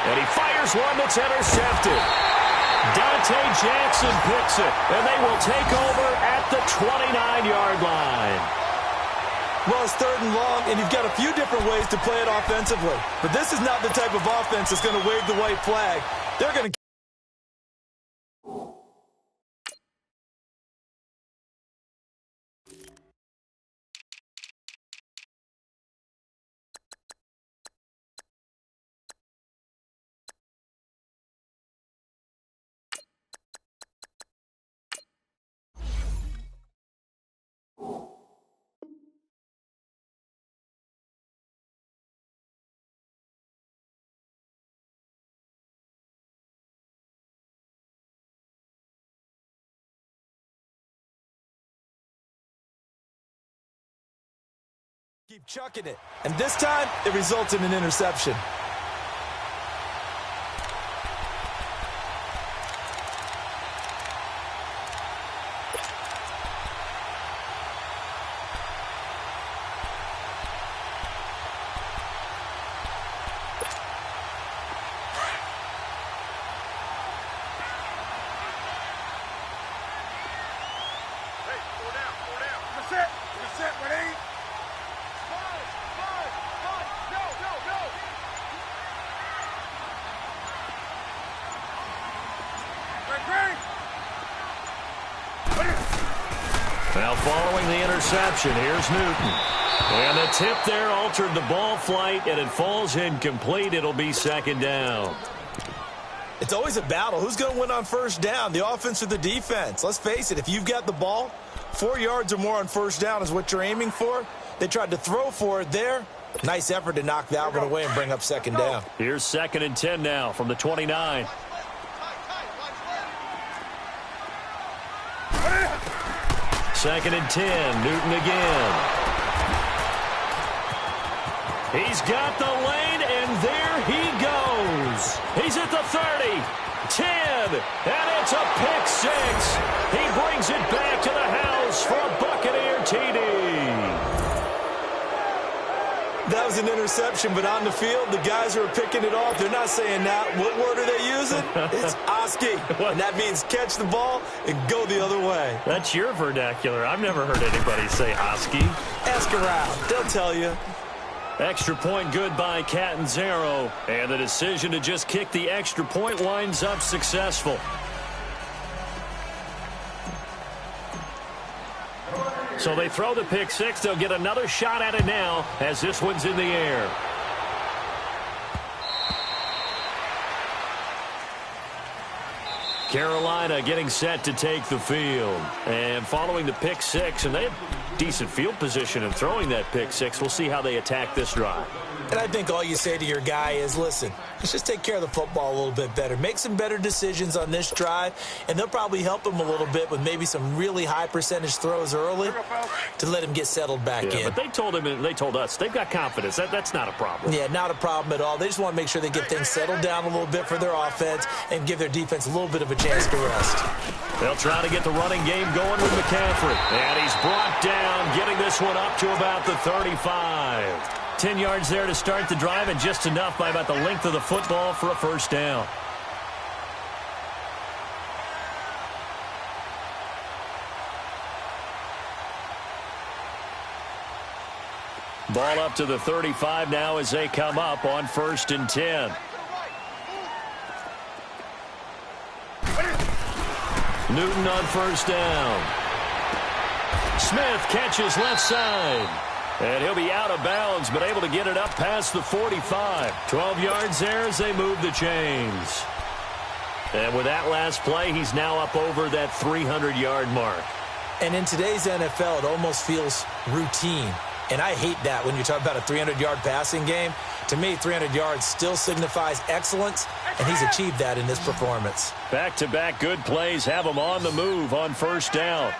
And he fires one that's intercepted. Dante Jackson picks it, and they will take over at the 29-yard line. Well, it's 3rd and long, and you've got a few different ways to play it offensively. But this is not the type of offense that's going to wave the white flag. They're going to keep chucking it. And this time, it results in an interception. Hey, 4 down. Set. Ready. Now following the interception, here's Newton. And the tip there altered the ball flight, and it falls incomplete. It'll be 2nd down. It's always a battle. Who's going to win on 1st down, the offense or the defense? Let's face it, if you've got the ball, 4 yards or more on 1st down is what you're aiming for. They tried to throw for it there. Nice effort to knock that one away and bring up 2nd down. Here's 2nd and 10 now from the 29. Second and 10, Newton again. He's got the lane, and there he goes. He's at the 30, 10, and it's a pick 6. He brings it back to the house for a Buccaneer TD. That was an interception, but on the field, the guys who are picking it off, they're not saying that. What word are they using? It's AusThee. And that means catch the ball and go the other way. That's your vernacular. I've never heard anybody say AusThee. Ask around. They'll tell you. Extra point good by Catanzaro. And the decision to just kick the extra point winds up successful. So they throw the pick six. They'll get another shot at it now as this one's in the air. Carolina getting set to take the field. And following the pick six, and they have decent field position in throwing that pick six. We'll see how they attack this drive. And I think all you say to your guy is, listen, let's just take care of the football a little bit better. Make some better decisions on this drive, and they'll probably help him a little bit with maybe some really high percentage throws early to let him get settled back in. But they told him, and they told us, they've got confidence. That's not a problem. Yeah, not a problem at all. They just want to make sure they get things settled down a little bit for their offense and give their defense a little bit of a chance to rest. They'll try to get the running game going with McCaffrey. And he's brought down, getting this one up to about the 35. 10 yards there to start the drive, and just enough by about the length of the football for a first down. Ball up to the 35 now as they come up on 1st and 10. Newton on first down. Smith catches left side. And he'll be out of bounds, but able to get it up past the 45. 12 yards there as they move the chains. And with that last play, he's now up over that 300-yard mark. And in today's NFL, it almost feels routine. And I hate that when you talk about a 300-yard passing game. To me, 300 yards still signifies excellence, and he's achieved that in this performance. Back-to-back good plays have him on the move on first down.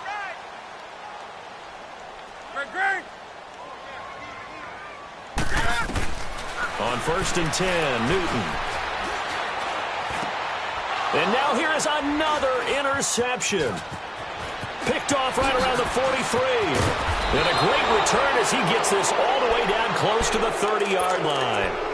On 1st and 10, Newton. And now here is another interception. Picked off right around the 43. And a great return as he gets this all the way down close to the 30-yard line.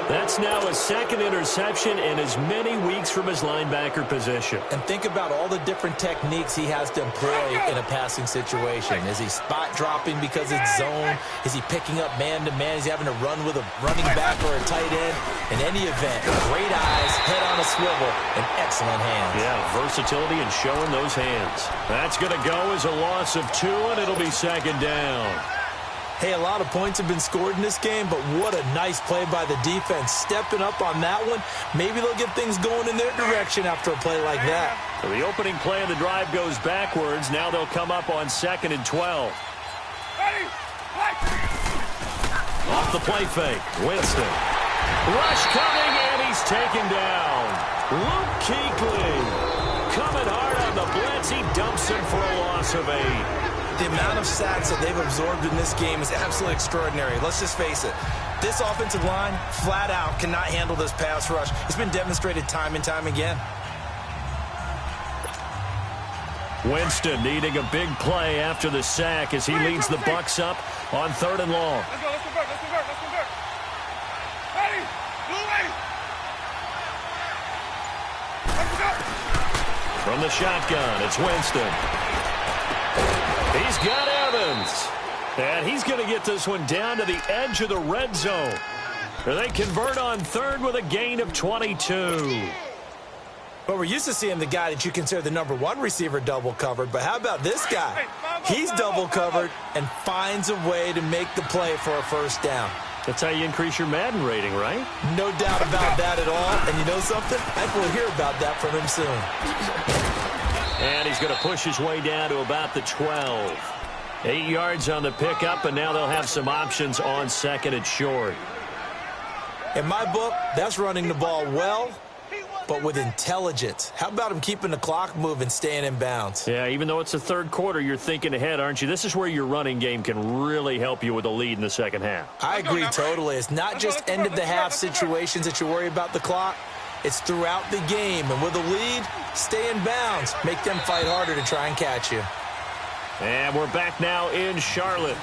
That's now his second interception in as many weeks from his linebacker position. And think about all the different techniques he has to employ in a passing situation. Is he spot dropping because it's zone? Is he picking up man-to-man? Is he having to run with a running back or a tight end? In any event, great eyes, head on a swivel, and excellent hands. Yeah, versatility and showing those hands. That's going to go as a loss of 2, and it'll be second down. Hey, a lot of points have been scored in this game, but what a nice play by the defense. Stepping up on that one, maybe they'll get things going in their direction after a play like that. So the opening play of the drive goes backwards. Now they'll come up on 2nd and 12. Off the play fake, Winston. Rush coming, and he's taken down. Luke Kuechly coming hard on the blitz. He dumps him for a loss of 8. The amount of sacks that they've absorbed in this game is absolutely extraordinary. Let's just face it. This offensive line, flat out, cannot handle this pass rush. It's been demonstrated time and time again. Winston needing a big play after the sack as he leads the Bucs up on 3rd and long. Let's go, let's convert, let's convert, let's convert. Ready, blue ready. Let's go. From the shotgun, it's Winston. He's got Evans. And he's going to get this one down to the edge of the red zone. They convert on 3rd with a gain of 22. But we're used to seeing the guy that you consider the #1 receiver double covered. But how about this guy? He's double covered and finds a way to make the play for a first down. That's how you increase your Madden rating, right? No doubt about that at all. And you know something? I think we'll hear about that from him soon. And he's going to push his way down to about the 12. 8 yards on the pickup, and now they'll have some options on 2nd and short. In my book, that's running the ball well, but with intelligence. How about him keeping the clock moving, staying in bounds? Yeah, even though it's the 3rd quarter, you're thinking ahead, aren't you? This is where your running game can really help you with a lead in the second half. I agree totally. It's not just end-of-the-half situations that you worry about the clock. It's throughout the game. And with a lead, stay in bounds. Make them fight harder to try and catch you. And we're back now in Charlotte.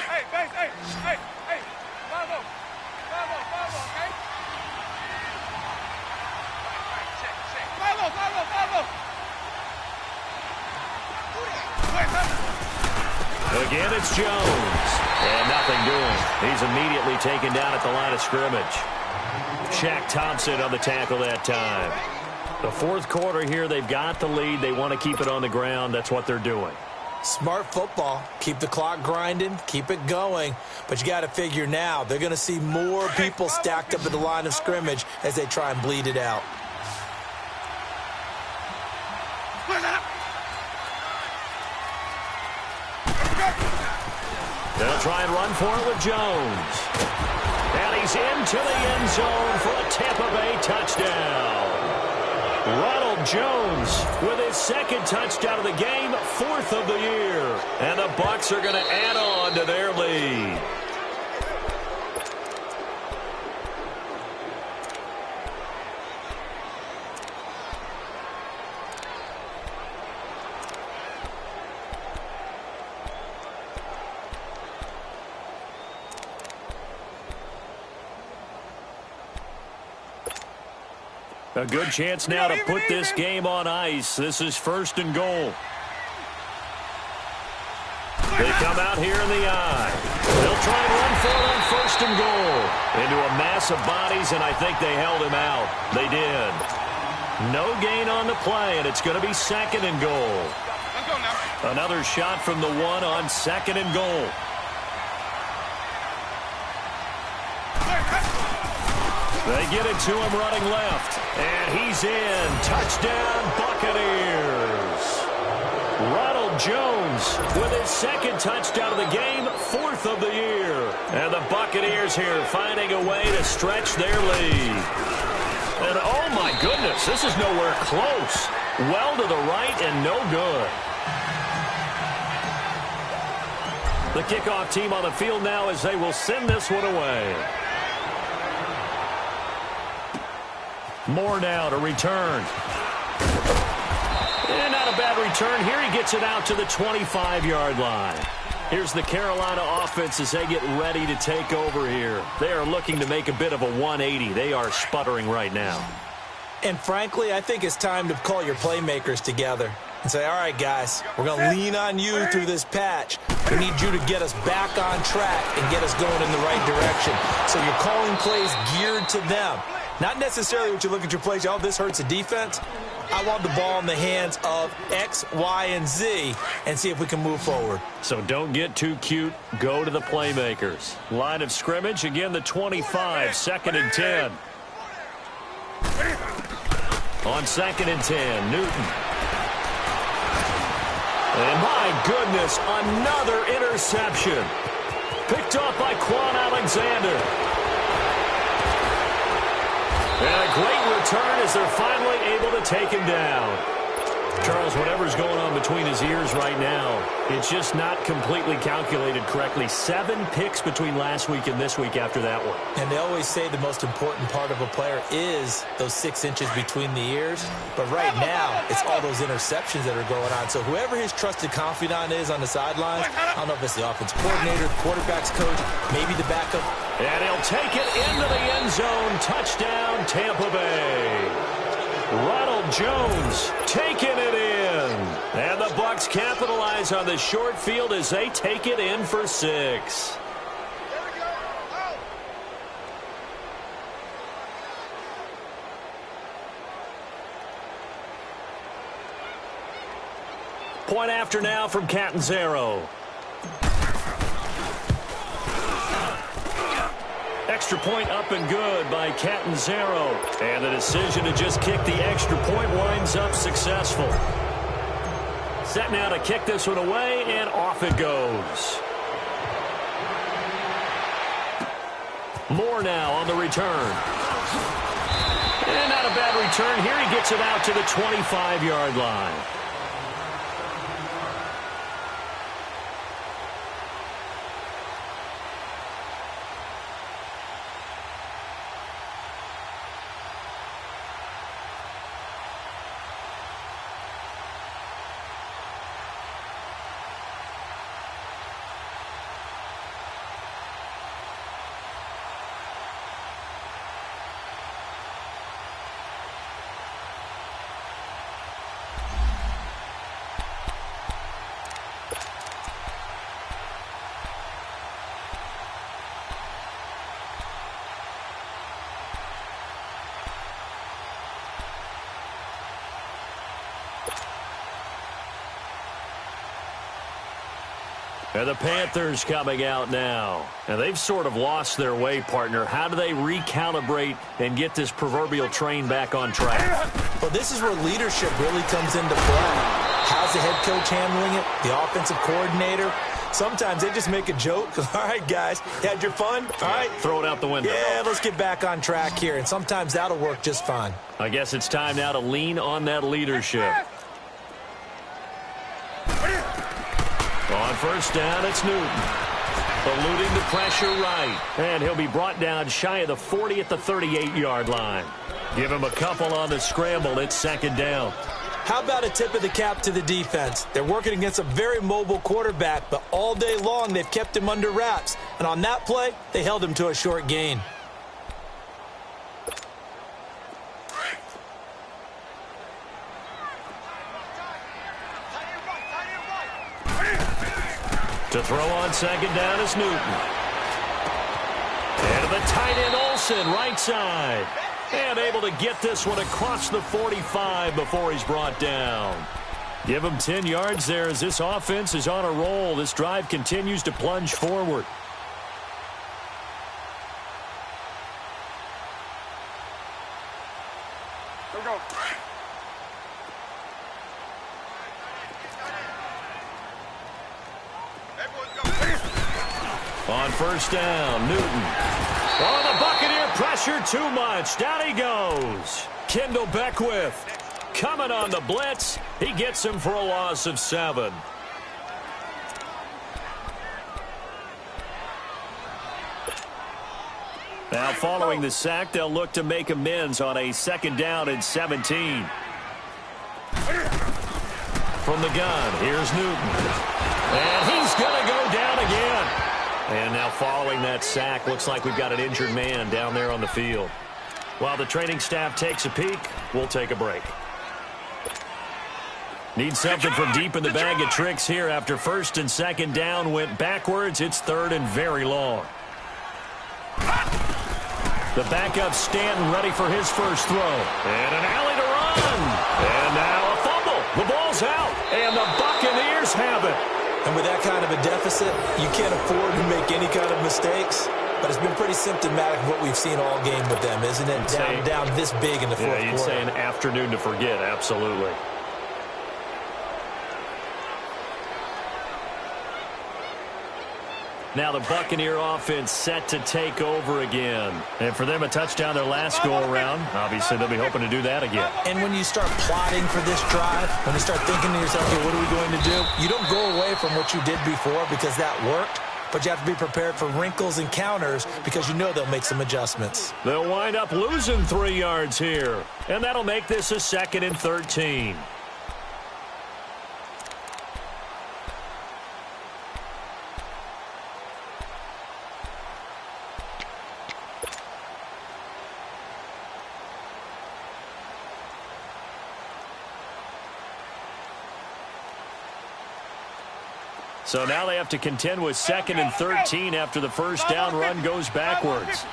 Hey, base, hey, hey, hey. Follow, okay? Follow. Again, it's Jones. And nothing doing. He's immediately taken down at the line of scrimmage. Shaq Thompson on the tackle that time. The fourth quarter here, they've got the lead. They want to keep it on the ground. That's what they're doing. Smart football. Keep the clock grinding. Keep it going. But you got to figure now, they're going to see more people stacked up at the line of scrimmage as they try and bleed it out. They'll try and run for it with Jones. And he's into the end zone for a Tampa Bay touchdown. Ronald Jones with his second touchdown of the game, fourth of the year. And the Bucs are going to add on to their lead. A good chance now to put this game on ice. This is first and goal. They come out here in the eye. They'll try and run for it on first and goal. Into a mass of bodies, and I think they held him out. They did. No gain on the play, and it's going to be second and goal. Another shot from the one on second and goal. They get it to him running left. And he's in. Touchdown, Buccaneers. Ronald Jones with his second touchdown of the game, fourth of the year. And the Buccaneers here finding a way to stretch their lead. And oh my goodness, this is nowhere close. Well to the right and no good. The kickoff team on the field now as they will send this one away. Moore now to return. And not a bad return here. He gets it out to the 25-yard line. Here's the Carolina offense as they get ready to take over here. They are looking to make a bit of a 180. They are sputtering right now. And frankly, I think it's time to call your playmakers together and say, all right, guys, we're going to lean on you through this patch. We need you to get us back on track and get us going in the right direction. So you're calling plays geared to them. Not necessarily what you look at your plays, oh, this hurts the defense. I want the ball in the hands of X, Y, and Z and see if we can move forward. So don't get too cute. Go to the playmakers. Line of scrimmage, again, the 25, second and 10. On second and 10, Newton. And my goodness, another interception. Picked off by Quan Alexander. And a great return as they're finally able to take him down. Charles, whatever's going on between his ears right now, it's just not completely calculated correctly. 7 picks between last week and this week after that one. And they always say the most important part of a player is those 6 inches between the ears. But right now, it's all those interceptions that are going on. So whoever his trusted confidant is on the sidelines, I don't know if it's the offensive coordinator, the quarterback's coach, maybe the backup. And he'll take it into the end zone. Touchdown, Tampa Bay. Ronald Jones taking it in. And the Bucs capitalize on the short field as they take it in for 6. Point after now from Catanzaro. Extra point up and good by Catanzaro. And the decision to just kick the extra point winds up successful. Set now to kick this one away, and off it goes. Moore now on the return. And not a bad return here. He gets it out to the 25-yard line. And the Panthers coming out now. And they've sort of lost their way, partner. How do they recalibrate and get this proverbial train back on track? Well, this is where leadership really comes into play. How's the head coach handling it? The offensive coordinator? Sometimes they just make a joke. All right, guys, you had your fun? All right. Throw it out the window. Yeah, let's get back on track here. And sometimes that'll work just fine. I guess it's time now to lean on that leadership. On first down, it's Newton. Eluding the pressure right. And he'll be brought down shy of the 40 at the 38-yard line. Give him a couple on the scramble. It's second down. How about a tip of the cap to the defense? They're working against a very mobile quarterback, but all day long they've kept him under wraps. And on that play, they held him to a short gain. To throw on second down is Newton. And the tight end Olsen, right side. And able to get this one across the 45 before he's brought down. Give him 10 yards there as this offense is on a roll. This drive continues to plunge forward. Here we go. On first down, Newton. Oh, the Buccaneer pressure too much. Down he goes. Kendall Beckwith coming on the blitz. He gets him for a loss of 7. Now following the sack, they'll look to make amends on a second down and 17. From the gun, here's Newton. And he's going to go down again. And now following that sack, looks like we've got an injured man down there on the field. While the training staff takes a peek, we'll take a break. Need something from deep in the bag of tricks here after first and second down went backwards. It's third and very long. The backup Stanton ready for his first throw. And an alley to run. And now a fumble. The ball's out. And the Buccaneers have it. And with that kind of a deficit, you can't afford to make any kind of mistakes. But it's been pretty symptomatic of what we've seen all game with them, isn't it? Down this big in the fourth quarter. Yeah, you'd say an afternoon to forget, absolutely. Now the Buccaneer offense set to take over again. And for them, a touchdown their last go-around. Obviously, they'll be hoping to do that again. And when you start plotting for this drive, when you start thinking to yourself, okay, what are we going to do? You don't go away from what you did before because that worked. But you have to be prepared for wrinkles and counters because you know they'll make some adjustments. They'll wind up losing 3 yards here. And that'll make this a 2nd and 13. So now they have to contend with 2nd and 13 after the first down run goes backwards.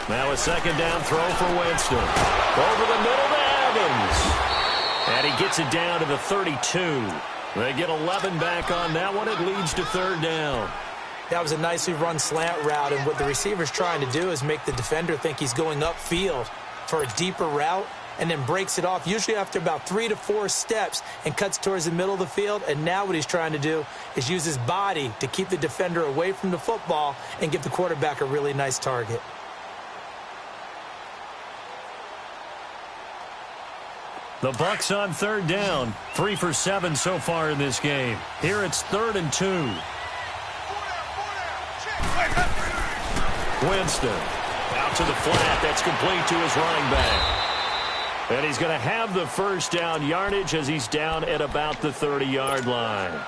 Now a second down throw for Winston. Over the middle to Evans. And he gets it down to the 32. They get 11 back on that one. It leads to 3rd down. That was a nicely run slant route, and what the receiver's trying to do is make the defender think he's going upfield for a deeper route and then breaks it off, usually after about 3 to 4 steps, and cuts towards the middle of the field. And now what he's trying to do is use his body to keep the defender away from the football and give the quarterback a really nice target. The Bucs on 3rd down, 3 for 7 so far in this game. Here it's 3rd and 2. Winston out to the flat. That's complete to his running back. And he's going to have the first down yardage as he's down at about the 30-yard line.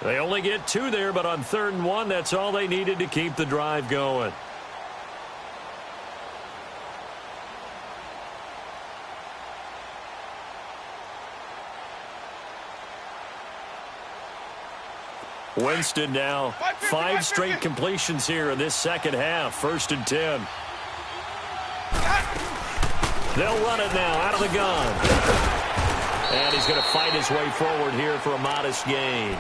They only get 2 there, but on 3rd and 1, that's all they needed to keep the drive going. Winston now 5 straight completions here in this second half. 1st and 10. They'll run it now out of the gun. And he's going to fight his way forward here for a modest gain.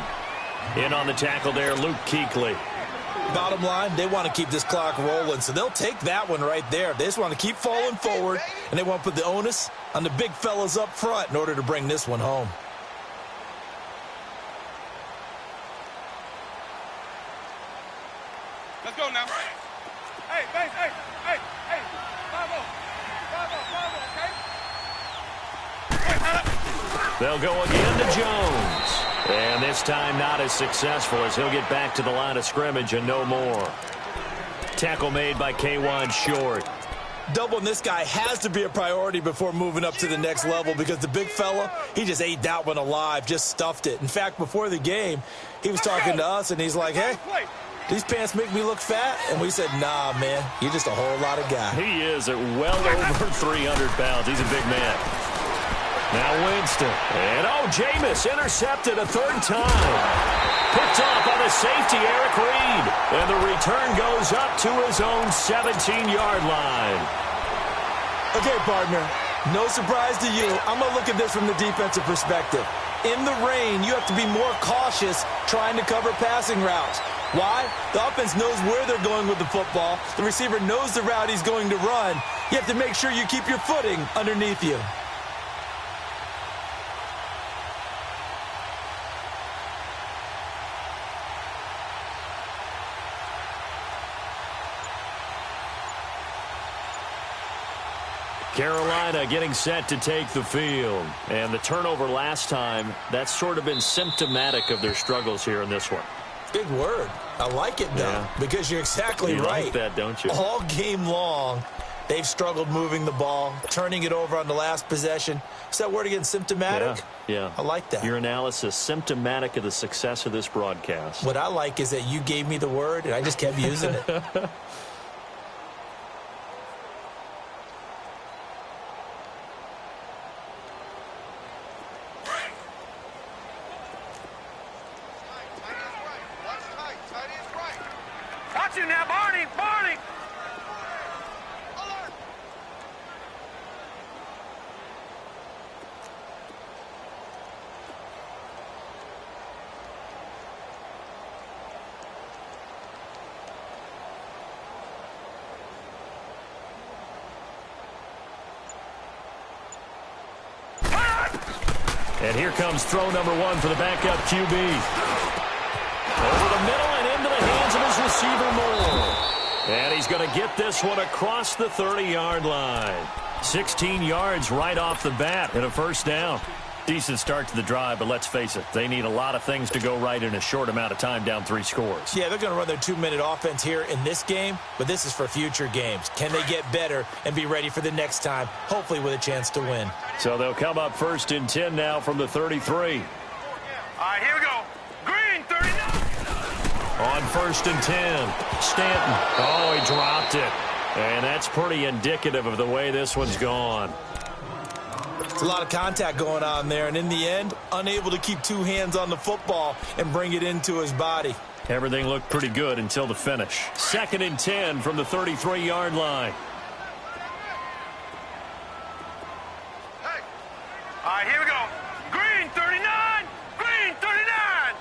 In on the tackle there, Luke Kuechly. Bottom line, they want to keep this clock rolling, so they'll take that one right there. They just want to keep falling forward, and they want to put the onus on the big fellas up front in order to bring this one home. Let's go now. Hey, base, hey. 5-0, okay? They'll go again to Jones. And this time not as successful as he'll get back to the line of scrimmage and no more. Tackle made by K'Wan Short. Doubling this guy has to be a priority before moving up to the next level because the big fella, he just ate that one alive, just stuffed it. In fact, before the game, he was talking to us, and he's like, hey, these pants make me look fat? And we said, nah, man, you're just a whole lot of guy. He is at well over 300 pounds. He's a big man. Now Winston. And, Jameis intercepted a third time. Picked off by the safety, Eric Reed. And the return goes up to his own 17-yard line. Okay, partner, no surprise to you. I'm going to look at this from the defensive perspective. In the rain, you have to be more cautious trying to cover passing routes. Why? The offense knows where they're going with the football. The receiver knows the route he's going to run. You have to make sure you keep your footing underneath you. Carolina getting set to take the field. And the turnover last time, that's sort of been symptomatic of their struggles here in this one. Big word. I like it, though, because you're exactly right. You like that, don't you? All game long, they've struggled moving the ball, turning it over on the last possession. Is that word again, symptomatic? Yeah. I like that. Your analysis, symptomatic of the success of this broadcast. What I like is that you gave me the word, and I just kept using it. Got you now, Barney! And here comes throw number one for the backup QB. Over the middle and into the hands of his receiver Moore. And he's going to get this one across the 30-yard line. 16 yards right off the bat and a first down. Decent start to the drive, but let's face it, they need a lot of things to go right in a short amount of time, down 3 scores. Yeah, they're going to run their 2-minute offense here in this game, but this is for future games. Can they get better and be ready for the next time, hopefully with a chance to win? So they'll come up 1st and 10 now from the 33. All right, here we go. Green, 39. On 1st and 10, Stanton. Oh, he dropped it. And that's pretty indicative of the way this one's gone. It's a lot of contact going on there, and in the end, unable to keep 2 hands on the football and bring it into his body. Everything looked pretty good until the finish. 2nd and 10 from the 33-yard line. Hey. All right, here we go. Green, 39. Green, 39.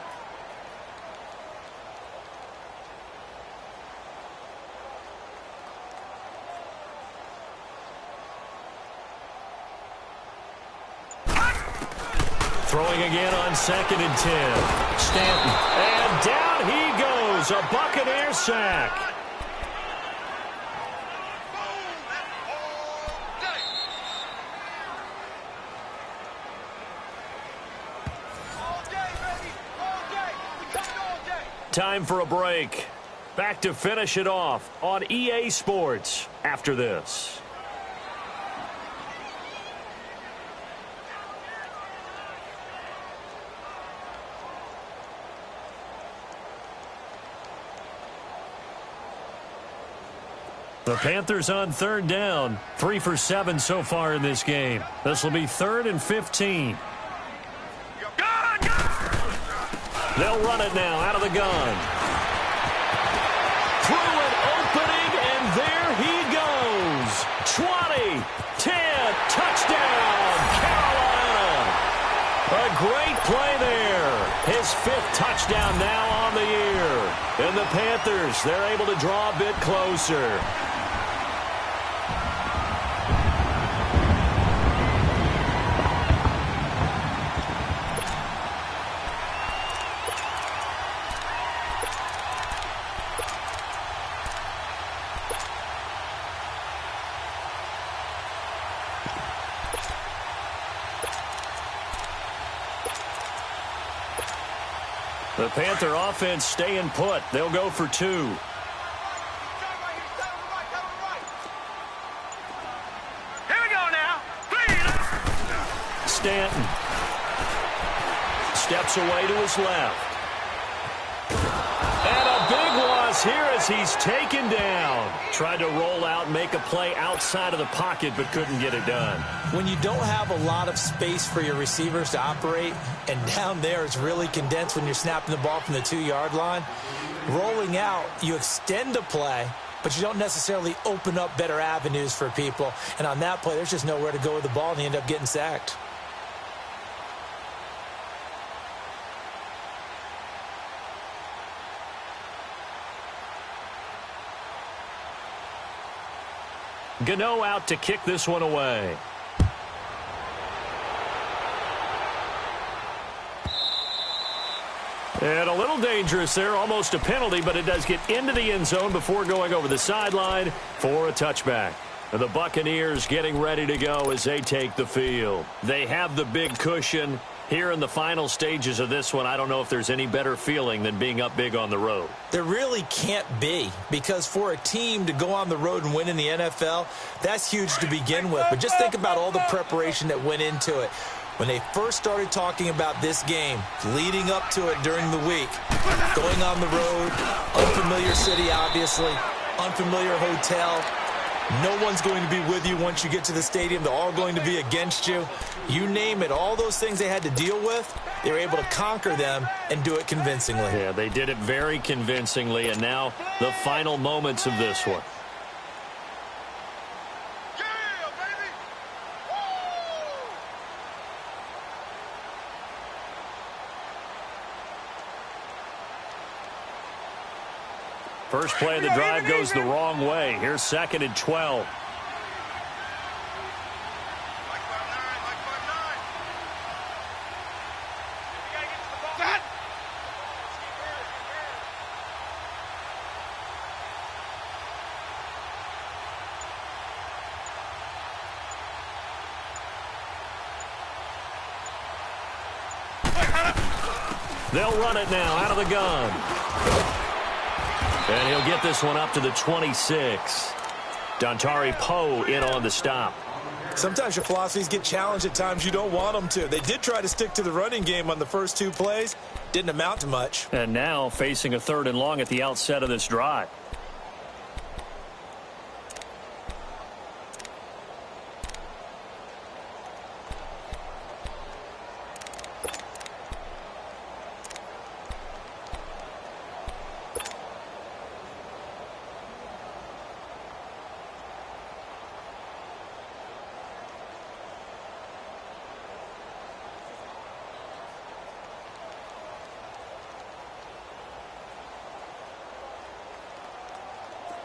Throwing again on 2nd and 10. Stanton. And down he goes. A Buccaneer sack. Time for a break. Back to finish it off on EA Sports after this. The Panthers on 3rd down. 3 for 7 so far in this game. This will be 3rd and 15. They'll run it now out of the gun. Through an opening, and there he goes. 20, 10, Touchdown, Carolina. A great play there. His 5th touchdown now on the year. And the Panthers, they're able to draw a bit closer. The Panther offense staying put. They'll go for 2. Here we go now. Stanton steps away to his left. And a big loss here as he's taken down. Tried to roll out, make a play outside of the pocket, but couldn't get it done. When you don't have a lot of space for your receivers to operate, and down there it's really condensed when you're snapping the ball from the 2-yard line, rolling out, you extend a play, but you don't necessarily open up better avenues for people. And on that play, there's just nowhere to go with the ball, and they end up getting sacked. Gano out to kick this one away. And a little dangerous there, almost a penalty, but it does get into the end zone before going over the sideline for a touchback. The Buccaneers getting ready to go as they take the field. They have the big cushion. Here in the final stages of this one, I don't know if there's any better feeling than being up big on the road. There really can't be, because for a team to go on the road and win in the NFL, that's huge to begin with. But just think about all the preparation that went into it. When they first started talking about this game, leading up to it during the week, going on the road, unfamiliar city, obviously, unfamiliar hotel. No one's going to be with you once you get to the stadium. They're all going to be against you. You name it, all those things they had to deal with, they were able to conquer them and do it convincingly. Yeah, they did it very convincingly, and now the final moments of this one. First play of the drive goes the wrong way. Here's 2nd and 12. They'll run it now out of the gun. And he'll get this one up to the 26. Dontari Poe in on the stop. Sometimes your philosophies get challenged at times you don't want them to. They did try to stick to the running game on the first 2 plays. Didn't amount to much. And now facing a 3rd and long at the outset of this drive.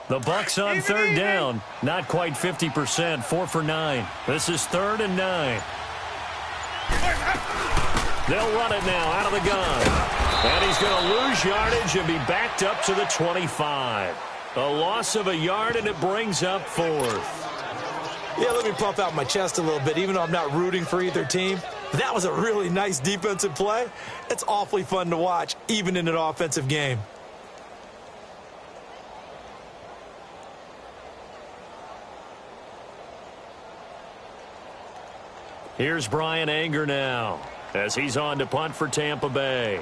The Bucs on 3rd down. Not quite 50%. 4 for 9. This is 3rd and 9. They'll run it now out of the gun. And he's going to lose yardage and be backed up to the 25. A loss of a yard, and it brings up 4th. Yeah, let me puff out my chest a little bit, even though I'm not rooting for either team. That was a really nice defensive play. It's awfully fun to watch, even in an offensive game. Here's Brian Anger now as he's on to punt for Tampa Bay.